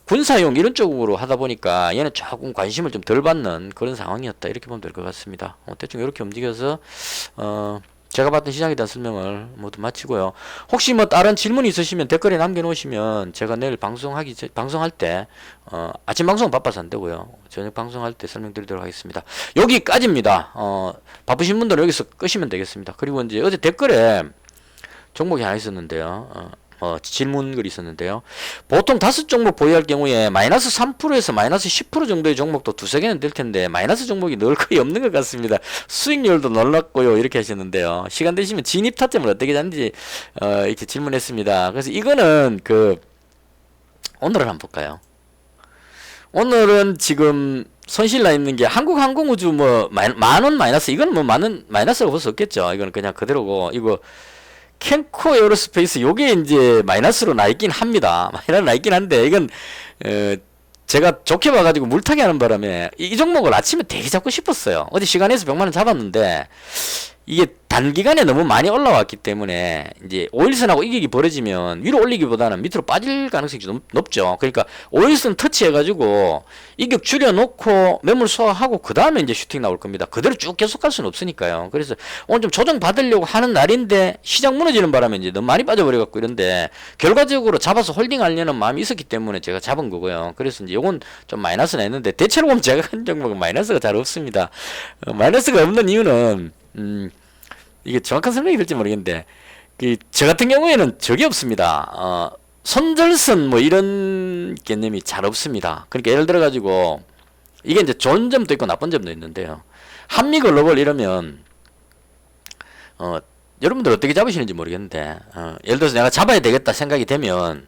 군사용 이런 쪽으로 하다 보니까 얘는 조금 관심을 좀 덜 받는 그런 상황이었다. 이렇게 보면 될 것 같습니다. 대충 이렇게 움직여서 제가 봤던 시장에 대한 설명을 모두 마치고요. 혹시 뭐 다른 질문이 있으시면 댓글에 남겨놓으시면 제가 내일 방송할 때 아침 방송은 바빠서 안 되고요. 저녁 방송할 때 설명드리도록 하겠습니다. 여기까지입니다. 바쁘신 분들은 여기서 끄시면 되겠습니다. 그리고 이제 어제 댓글에 종목이 하나 있었는데요. 질문글이 있었는데요. 보통 5종목 보유할 경우에 마이너스 3%에서 마이너스 10% 정도의 종목도 두세 개는 될 텐데 마이너스 종목이 늘 거의 없는 것 같습니다. 수익률도 놀랍고요. 이렇게 하셨는데요. 시간 되시면 진입 타점을 어떻게 잡는지 이렇게 질문했습니다. 그래서 이거는 오늘을 한번 볼까요? 오늘은 지금 손실 나 있는 게 한국항공우주 만원 마이너스, 이건 뭐 만원 마이너스라고 볼 수 없겠죠. 이거는 그냥 그대로고, 이거 캔코 에어로스페이스 요게 이제 마이너스로 나 있긴 합니다. 마이너스 나 있긴 한데 이건 제가 좋게 봐가지고 물타기 하는 바람에 이 종목을 아침에 되게 잡고 싶었어요. 어제 시간에서 100만원 잡았는데 이게 단기간에 너무 많이 올라왔기 때문에 이제 오일선하고 이격이 벌어지면 위로 올리기보다는 밑으로 빠질 가능성이 좀 높죠. 그러니까 오일선 터치해가지고 이격 줄여놓고 매물 소화하고 그 다음에 이제 슈팅 나올 겁니다. 그대로 쭉 계속 갈 수는 없으니까요. 그래서 오늘 좀 조정 받으려고 하는 날인데 시장 무너지는 바람에 이제 너무 많이 빠져버려갖고 이런데 결과적으로 잡아서 홀딩하려는 마음이 있었기 때문에 제가 잡은 거고요. 그래서 이제 요건 좀 마이너스는 했는데 대체로 보면 제가 한 종목은 마이너스가 잘 없습니다. 마이너스가 없는 이유는 이게 정확한 설명이 될지 모르겠는데 저 같은 경우에는 적이 없습니다. 손절선 뭐 이런 개념이 잘 없습니다. 그러니까 예를 들어 가지고 이게 이제 좋은 점도 있고 나쁜 점도 있는데요. 한미글로벌 이러면 여러분들 어떻게 잡으시는지 모르겠는데 예를 들어서 내가 잡아야 되겠다 생각이 되면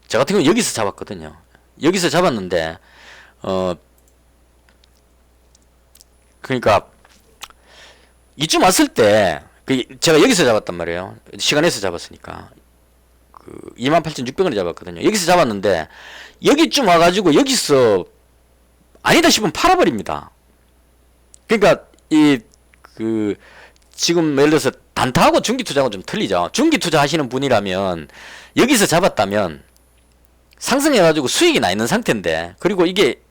저 같은 경우 여기서 잡았거든요. 여기서 잡았는데 그러니까 이쯤 왔을 때 제가 여기서 잡았단 말이에요. 시간에서 잡았으니까 28,600원에 잡았거든요. 여기서 잡았는데 여기쯤 와가지고 여기서 아니다 싶으면 팔아버립니다. 그러니까 지금 예를 들어서 단타하고 중기투자하고 좀 틀리죠. 중기투자 하시는 분이라면 여기서 잡았다면 상승해가지고 수익이 나 있는 상태인데, 그리고 이게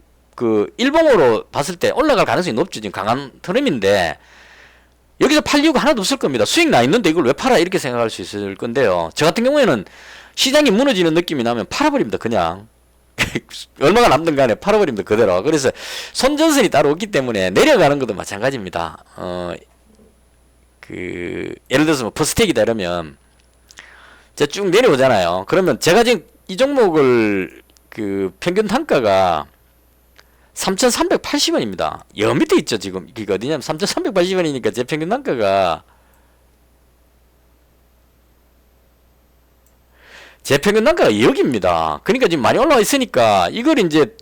일봉으로 봤을 때 올라갈 가능성이 높죠. 지금 강한 흐름인데 여기서 팔 이유가 하나도 없을 겁니다. 수익 나 있는데 이걸 왜 팔아, 이렇게 생각할 수 있을 건데요. 저 같은 경우에는 시장이 무너지는 느낌이 나면 팔아버립니다. 그냥 얼마가 남든 간에 팔아버립니다. 그대로. 그래서 손전선이 따로 없기 때문에 내려가는 것도 마찬가지입니다. 예를 들어서 뭐 퍼스텍이다 이러면 제가 쭉 내려오잖아요. 그러면 제가 지금 이 종목을 평균 단가가 3,380원입니다. 여 밑에 있죠. 지금 이게 어디냐면 3,380원이니까 제 평균 단가가 여기입니다. 그러니까 지금 많이 올라와 있으니까 이걸 이제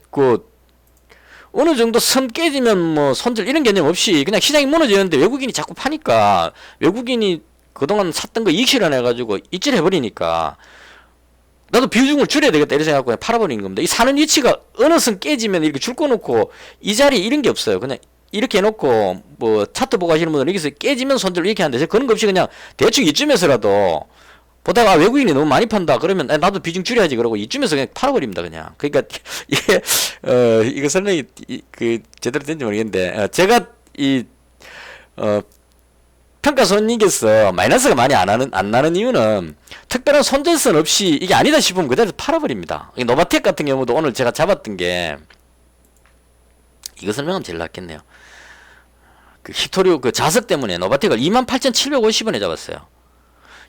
어느 정도 선 깨지면 뭐 손절 이런 개념 없이 그냥 시장이 무너지는데 외국인이 자꾸 파니까, 외국인이 그동안 샀던 거 이익 실현해가지고 이질 해버리니까 나도 비중을 줄여야 되겠다 이렇게 생각하고 그냥 팔아버리는 겁니다. 이 사는 위치가 어느 선 깨지면 이렇게 줄 꺼놓고 이 자리 이런 게 없어요. 그냥 이렇게 해놓고 뭐 차트 보고 하시는 분들은 여기서 깨지면 손절 이렇게 하는데 그런 거 없이 그냥 대충 이쯤에서라도 보다가 외국인이 너무 많이 판다 그러면 나도 비중 줄여야지 그러고 이쯤에서 그냥 팔아버립니다. 그냥. 그러니까 이게 이거 설명이 제대로 된지 모르겠는데 제가 평가손익에서 마이너스가 많이 안 나는 이유는 특별한 손절선 없이 이게 아니다 싶으면 그대로 팔아버립니다. 노바텍 같은 경우도 오늘 제가 잡았던 게 이거 설명하면 제일 낫겠네요. 히토류 자석 때문에 노바텍을 28,750원에 잡았어요.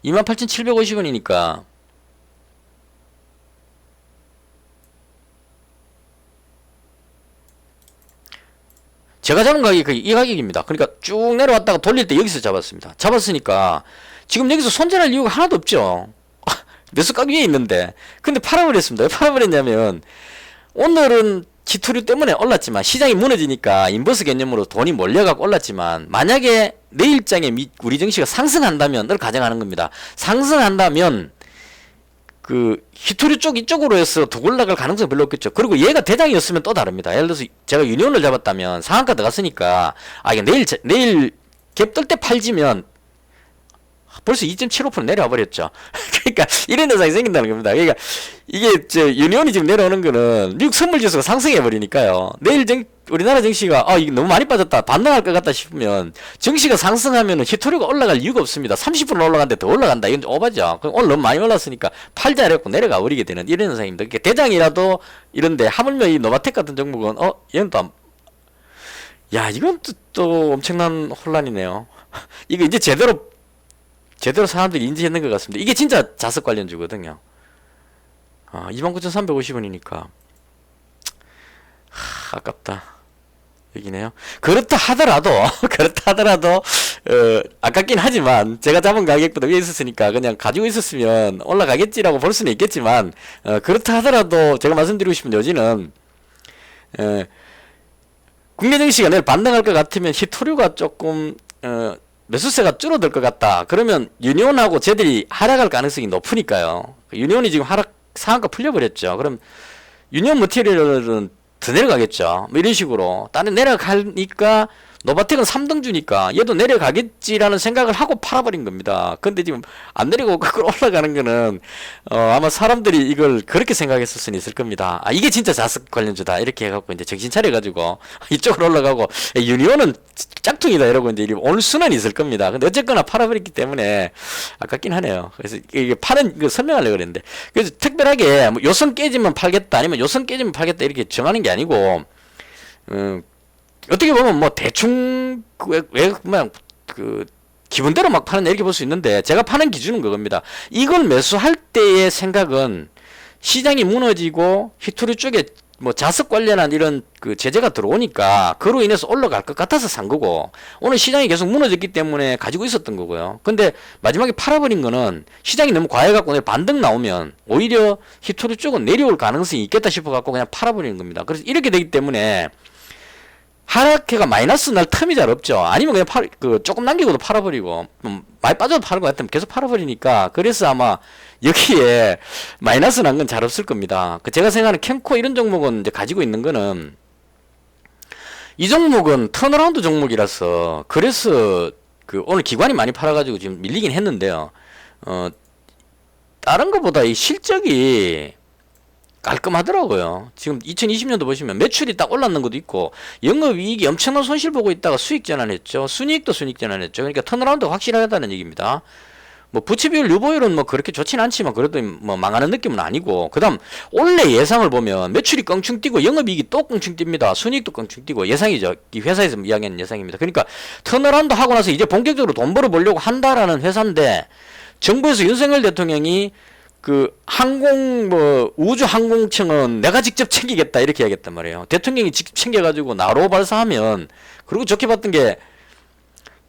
28,750원이니까 제가 잡은 가격이 이 가격입니다. 그러니까 쭉 내려왔다가 돌릴 때 여기서 잡았습니다. 잡았으니까 지금 여기서 손절할 이유가 하나도 없죠. 매수가 위에 있는데. 근데 팔아버렸습니다. 왜 팔아버렸냐면 오늘은 지투류 때문에 올랐지만 시장이 무너지니까 인버스 개념으로 돈이 몰려가고 올랐지만 만약에 내일장에 우리 증시가 상승한다면 을 가정하는 겁니다. 상승한다면 히토류 쪽 이쪽으로 해서 더 올라갈 가능성이 별로 없겠죠. 그리고 얘가 대장이었으면 또 다릅니다. 예를 들어서 제가 유니온을 잡았다면 상한가 들어갔으니까 이게 내일 갭 뜰 때 팔지면 벌써 2.75% 내려와 버렸죠. 그러니까 이런 현상이 생긴다는 겁니다. 그러니까 이게 유니온이 지금 내려오는 거는 미국 선물 지수가 상승해 버리니까요. 내일 우리나라 증시가 이게 너무 많이 빠졌다, 반등할 것 같다 싶으면 증시가 상승하면은 히토류가 올라갈 이유가 없습니다. 30% 올라간데 더 올라간다, 이건 오바죠. 그럼 오늘 너무 많이 올랐으니까 팔자 이랬고 내려가 버리게 되는 이런 현상입니다. 그러니까 대장이라도 이런데 하물며 이 노바텍 같은 종목은 얘는 또 이건 또 엄청난 혼란이네요. 이거 이제 제대로 제대로 사람들이 인지했는 것 같습니다. 이게 진짜 자석 관련주거든요. 29,350원이니까 아깝다. 여기네요. 그렇다 하더라도 아깝긴 하지만 제가 잡은 가격보다 위에 있었으니까 그냥 가지고 있었으면 올라가겠지라고 볼 수는 있겠지만, 그렇다 하더라도 제가 말씀드리고 싶은 요지는, 국내 증시가 내일 반등할 것 같으면 히토류가 조금 매수세가 줄어들 것 같다. 그러면 유니온하고 쟤들이 하락할 가능성이 높으니까요. 유니온이 지금 상한가 풀려버렸죠. 그럼 유니온 머티리얼은 더 내려가겠죠. 뭐 이런 식으로. 다른 내려가니까 노바텍은 3등주니까 얘도 내려가겠지라는 생각을 하고 팔아버린 겁니다. 근데 지금 안 내리고 거꾸로 올라가는 거는 아마 사람들이 이걸 그렇게 생각했을 수는 있을 겁니다. 이게 진짜 자석 관련주다 이렇게 해갖고 이제 정신 차려가지고 이쪽으로 올라가고 유니온은 짝퉁이다 이러고 이제 오늘 순환이 있을 겁니다. 근데 어쨌거나 팔아버렸기 때문에 아깝긴 하네요. 그래서 이게 파는 거 설명하려고 그랬는데, 그래서 특별하게 뭐 요선 깨지면 팔겠다 아니면 요선 깨지면 팔겠다 이렇게 정하는 게 아니고, 어떻게 보면 뭐 대충 그냥 기분대로 막 파는 이렇게 볼 수 있는데, 제가 파는 기준은 그겁니다. 이걸 매수할 때의 생각은 시장이 무너지고 히토리 쪽에 뭐 자석 관련한 이런 제재가 들어오니까 그로 인해서 올라갈 것 같아서 산 거고, 오늘 시장이 계속 무너졌기 때문에 가지고 있었던 거고요. 근데 마지막에 팔아버린 거는 시장이 너무 과해갖고 내일 반등 나오면 오히려 히토리 쪽은 내려올 가능성이 있겠다 싶어갖고 그냥 팔아버리는 겁니다. 그래서 이렇게 되기 때문에 하락해가 마이너스 날 틈이 잘 없죠. 아니면 그냥 조금 남기고도 팔아버리고, 많이 빠져도 파는 것 같으면 계속 팔아버리니까, 그래서 아마 여기에 마이너스 난 건 잘 없을 겁니다. 제가 생각하는 캠코 이런 종목은 이제 가지고 있는 거는, 이 종목은 턴어라운드 종목이라서, 그래서 오늘 기관이 많이 팔아가지고 지금 밀리긴 했는데요. 다른 것보다 이 실적이 깔끔하더라고요. 지금 2020년도 보시면 매출이 딱 올랐는 것도 있고, 영업이익이 엄청난 손실 보고 있다가 수익 전환했죠. 순이익도 순이익 전환했죠. 그러니까 턴어라운드가 확실하다는 얘기입니다. 뭐 부채비율, 유보율은 뭐 그렇게 좋진 않지만 그래도 뭐 망하는 느낌은 아니고, 그 다음 원래 예상을 보면 매출이 껑충 뛰고 영업이익이 또 껑충 뜁니다. 순이익도 껑충 뛰고, 예상이죠. 이 회사에서 이야기하는 예상입니다. 그러니까 턴어라운드 하고 나서 이제 본격적으로 돈 벌어보려고 한다라는 회사인데, 정부에서 윤석열 대통령이 우주항공청은 내가 직접 챙기겠다 이렇게 하겠단 말이에요. 대통령이 직접 챙겨가지고 나로 발사하면, 그리고 좋게 봤던 게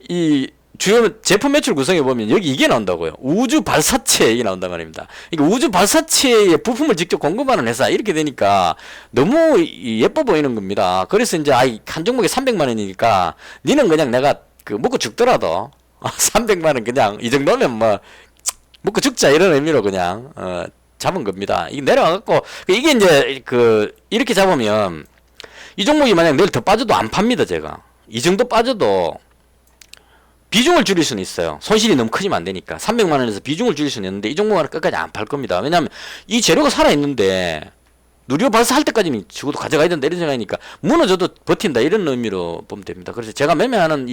이 주요 제품 매출 구성에 보면 여기 이게 나온다고요. 우주 발사체 이게 나온단 말입니다. 그러니까 우주 발사체의 부품을 직접 공급하는 회사 이렇게 되니까 너무 예뻐 보이는 겁니다. 그래서 이제 한 종목에 300만 원이니까 니는 그냥 내가 먹고 죽더라도 300만 원 그냥 이 정도면 뭐 먹고 죽자 이런 의미로 그냥 잡은 겁니다. 이게 내려와갖고 이게 이제 이렇게 잡으면 이 종목이 만약 내일 더 빠져도 안 팝니다. 제가 이 정도 빠져도 비중을 줄일 수는 있어요. 손실이 너무 크지만 안 되니까 300만 원에서 비중을 줄일 수는 있는데 이 종목은 끝까지 안 팔 겁니다. 왜냐하면 이 재료가 살아있는데 누리호 발사할 때까지는 죽어도 가져가야 된다 이런 생각이니까 무너져도 버틴다 이런 의미로 보면 됩니다. 그래서 제가 매매하는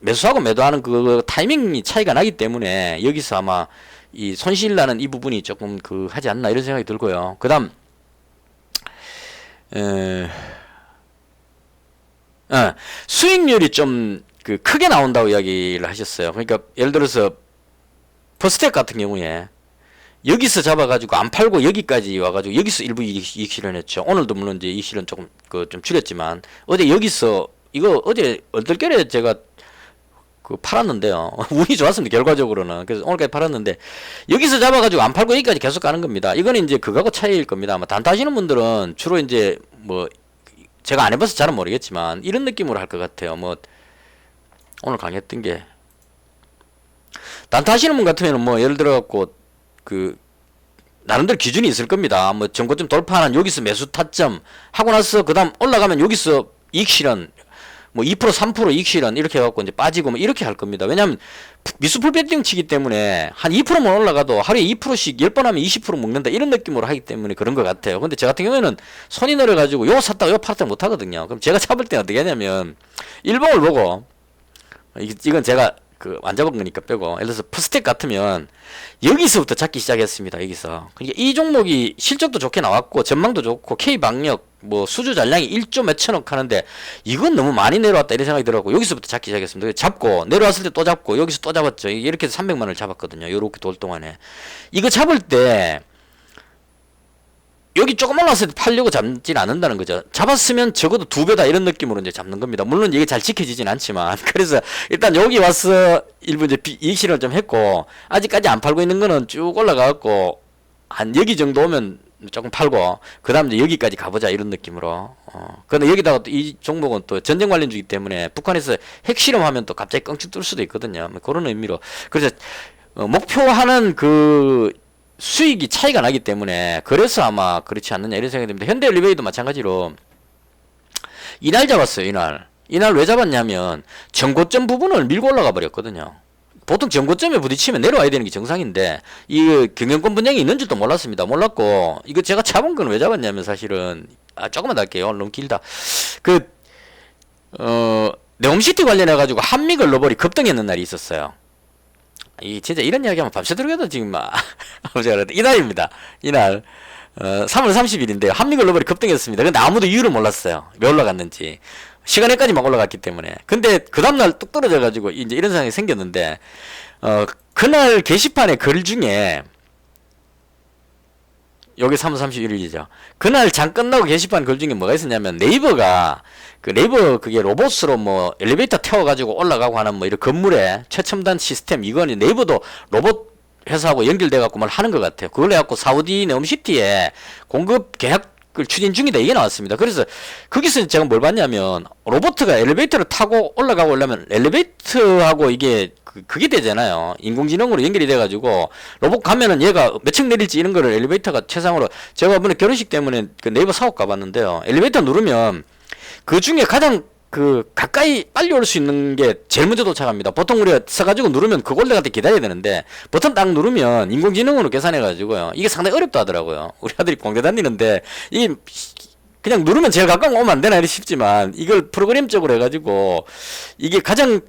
매수하고 매도하는 타이밍이 차이가 나기 때문에 여기서 아마 이 손실 나는 이 부분이 조금 하지 않나 이런 생각이 들고요. 그 다음 수익률이 좀 크게 나온다고 이야기를 하셨어요. 그러니까 예를 들어서 퍼스텍 같은 경우에 여기서 잡아가지고 안 팔고 여기까지 와가지고 여기서 일부 이익 실현했죠. 오늘도 물론 이제 이익 실현 조금 좀 줄였지만, 어제 여기서 이거 어제 얼떨결에 제가 팔았는데요. 운이 좋았습니다. 결과적으로는. 그래서 오늘까지 팔았는데 여기서 잡아가지고 안 팔고 여기까지 계속 가는 겁니다. 이거는 이제 그거하고 차이일 겁니다. 아마 단타 하시는 분들은 주로 이제 뭐 제가 안 해봐서 잘은 모르겠지만 이런 느낌으로 할 것 같아요. 뭐 오늘 강의했던 게 단타 하시는 분 같으면 뭐 예를 들어 갖고 나름대로 기준이 있을 겁니다. 뭐 전고점 돌파하는 여기서 매수 타점 하고 나서 그 다음 올라가면 여기서 이익 실현 뭐 2% 3% 이익 실현 이렇게 해갖고 이제 빠지고 뭐 이렇게 할 겁니다. 왜냐면 미수풀 배팅 치기 때문에 한 2%만 올라가도 하루에 2%씩 10번 하면 20% 먹는다 이런 느낌으로 하기 때문에 그런 것 같아요. 근데 저 같은 경우에는 손이 내려가지고 요 샀다가 요 팔았다가 못 하거든요. 그럼 제가 잡을 때 어떻게 하냐면 일봉을 보고, 이건 제가 그 안 잡은 거니까 빼고, 예를 들어서 퍼스텍 같으면 여기서부터 잡기 시작했습니다. 여기서. 그러니까 이 종목이 실적도 좋게 나왔고 전망도 좋고 K방역 뭐 수주 잔량이 1조 몇천억 하는데 이건 너무 많이 내려왔다 이런 생각이 들어갖고 여기서부터 잡기 시작했습니다. 잡고 내려왔을 때 또 잡고 여기서 또 잡았죠. 이렇게 해서 300만 원을 잡았거든요. 요렇게 돌 동안에. 이거 잡을 때 여기 조금 올랐을 때 팔려고 잡진 않는다는 거죠. 잡았으면 적어도 2배다 이런 느낌으로 이제 잡는 겁니다. 물론 이게 잘 지켜지진 않지만. 그래서 일단 여기 와서 일부 이제 이익 실현을 좀 했고, 아직까지 안 팔고 있는 거는 쭉 올라가갖고, 한 여기 정도 오면 조금 팔고, 그 다음 이제 여기까지 가보자 이런 느낌으로. 근데 여기다가 또 이 종목은 또 전쟁 관련주기 때문에 북한에서 핵 실험하면 또 갑자기 껑충 뜰 수도 있거든요. 뭐 그런 의미로. 그래서 목표하는 그 수익이 차이가 나기 때문에 그래서 아마 그렇지 않느냐 이런 생각이 듭니다. 현대엘리베이도 마찬가지로 이날 잡았어요. 이날 왜 잡았냐면 전고점 부분을 밀고 올라가 버렸거든요. 보통 전고점에 부딪히면 내려와야 되는 게 정상인데 이 경영권 분쟁이 있는 줄도 몰랐습니다. 몰랐고 이거 제가 잡은 건 왜 잡았냐면 사실은 조금만 더 할게요. 너무 길다. 네옴시티 관련해 가지고 한미 글로벌이 급등했는 날이 있었어요. 이 진짜 이런 이야기하면 밤새도록해도 지금 막 이날입니다. 이날 3월 30일인데요. 한미글로벌이 급등했습니다. 근데 아무도 이유를 몰랐어요. 왜 올라갔는지. 시간에까지만 올라갔기 때문에. 근데 그 다음날 뚝 떨어져가지고 이제 이런 상황이 생겼는데 그날 게시판에 글 중에 여기 3월 31일이죠. 그날 장 끝나고 게시판 글 중에 뭐가 있었냐면 네이버가 네이버 그게 로봇으로 뭐 엘리베이터 태워가지고 올라가고 하는 뭐 이런 건물에 최첨단 시스템 이거는 네이버도 로봇 회사하고 연결돼갖고 뭘 하는 것 같아요. 그걸 해갖고 사우디 네옴시티에 공급 계약을 추진 중이다 이게 나왔습니다. 그래서 거기서 제가 뭘 봤냐면 로봇가 엘리베이터를 타고 올라가고 오려면 엘리베이터하고 이게 그게 되잖아요. 인공지능으로 연결이 돼가지고 로봇 가면은 얘가 몇 층 내릴지 이런 거를 엘리베이터가 최상으로 제가 이번에 결혼식 때문에 그 네이버 사옥 가봤는데요. 엘리베이터 누르면 그 중에 가장 가까이 빨리 올 수 있는 게 제일 먼저 도착합니다. 보통 우리가 서가지고 누르면 그걸 내가 기다려야 되는데 버튼 딱 누르면 인공지능으로 계산해가지고요. 이게 상당히 어렵다 하더라고요. 우리 아들이 공대 다니는데 이게 그냥 누르면 제일 가까운 거 오면 안 되나 이렇게 싶지만 이걸 프로그램적으로 해가지고 이게 가장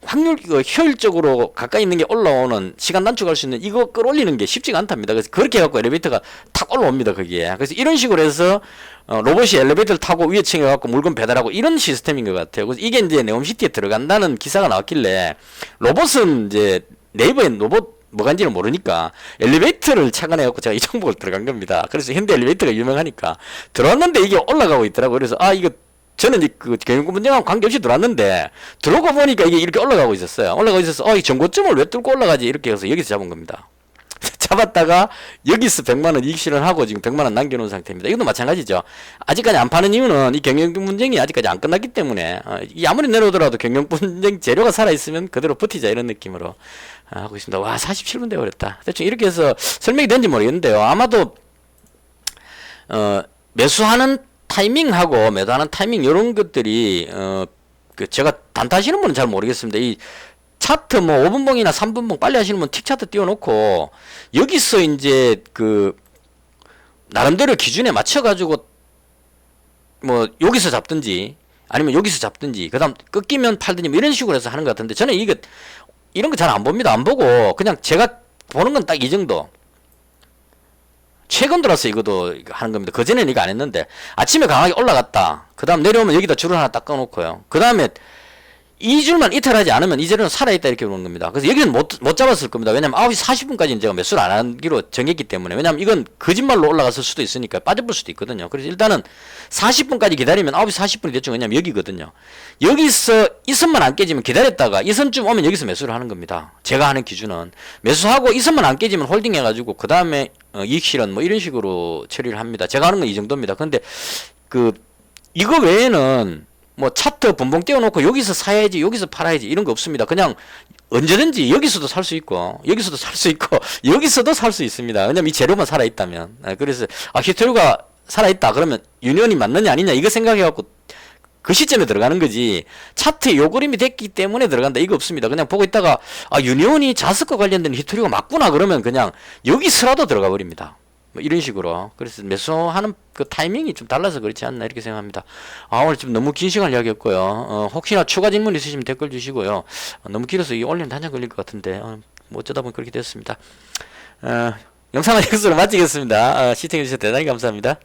확률 효율적으로 가까이 있는 게 올라오는 시간 단축할 수 있는 이거 끌어올리는 게 쉽지가 않답니다. 그래서 그렇게 해갖고 엘리베이터가 탁 올라옵니다. 거기에. 그래서 이런 식으로 해서 로봇이 엘리베이터를 타고 위에 층에 갖고 물건 배달하고 이런 시스템인 것 같아요. 그래서 이게 이제 네옴시티에 들어간다는 기사가 나왔길래 로봇은 이제 네이버에 로봇 뭐간지는 모르니까 엘리베이터를 착안해갖고 제가 이 정보를 들어간 겁니다. 그래서 현대 엘리베이터가 유명하니까 들어왔는데 이게 올라가고 있더라고요. 그래서 이거 저는 이제 그 경영권 분쟁하고 관계없이 들어왔는데 들어오고 보니까 이게 이렇게 올라가고 있었어요. 올라가고 있어서 이 정고점을 왜 뚫고 올라가지 이렇게 해서 여기서 잡은 겁니다. 잡았다가 여기서 100만원 이익 실현하고 지금 100만원 남겨놓은 상태입니다. 이것도 마찬가지죠. 아직까지 안 파는 이유는 이 경영권 분쟁이 아직까지 안 끝났기 때문에 이 아무리 내려오더라도 경영권 분쟁 재료가 살아있으면 그대로 버티자 이런 느낌으로 하고 있습니다. 와 47분 돼버렸다. 대충 이렇게 해서 설명이 된지 모르겠는데요. 아마도 매수하는 타이밍하고 매도하는 타이밍 이런 것들이 제가 단타하시는 분은 잘 모르겠습니다. 이 차트 뭐 5분봉이나 3분봉 빨리 하시는 분 틱 차트 띄워놓고 여기서 이제 나름대로 기준에 맞춰가지고 뭐 여기서 잡든지 아니면 여기서 잡든지 그다음 꺾이면 팔든지 뭐 이런 식으로 해서 하는 것 같은데 저는 이런 거 잘 안 봅니다. 안 보고 그냥 제가 보는 건 딱 이 정도. 최근 들어서 이것도 하는 겁니다. 그전에는 이거 안 했는데 아침에 강하게 올라갔다. 그 다음 내려오면 여기다 줄을 하나 딱 꺼놓고요. 그 다음에 이 줄만 이탈하지 않으면 이 자리는 살아있다 이렇게 보는 겁니다. 그래서 여기는 못 잡았을 겁니다. 왜냐면 9시 40분까지는 제가 매수를 안 하기로 정했기 때문에. 왜냐면 이건 거짓말로 올라갔을 수도 있으니까 빠져볼 수도 있거든요. 그래서 일단은 40분까지 기다리면 9시 40분이 됐죠. 왜냐면 여기거든요. 여기서 이 선만 안 깨지면 기다렸다가 이 선쯤 오면 여기서 매수를 하는 겁니다. 제가 하는 기준은 매수하고 이 선만 안 깨지면 홀딩 해가지고 그 다음에 이익 실현 뭐 이런 식으로 처리를 합니다. 제가 하는 건 이 정도입니다. 근데 이거 외에는 뭐 차트 분봉 띄워놓고 여기서 사야지 여기서 팔아야지 이런 거 없습니다. 그냥 언제든지 여기서도 살 수 있고 여기서도 살 수 있고 여기서도 살 수 있습니다. 왜냐면 이 재료만 살아있다면. 그래서 히토류가 살아있다 그러면 유니온이 맞느냐 아니냐 이거 생각해갖고 그 시점에 들어가는 거지 차트에 요 그림이 됐기 때문에 들어간다 이거 없습니다. 그냥 보고 있다가 유니온이 자석과 관련된 히토류가 맞구나 그러면 그냥 여기서라도 들어가 버립니다. 뭐 이런 식으로. 그래서 매수하는 그 타이밍이 좀 달라서 그렇지 않나 이렇게 생각합니다. 오늘 좀 너무 긴 시간 이야기했고요. 혹시나 추가 질문 있으시면 댓글 주시고요. 너무 길어서 이 올리는데 한참 걸릴 것 같은데 뭐 어쩌다 보니 그렇게 됐습니다. 영상은 여기서 마치겠습니다. 시청해주셔서 대단히 감사합니다.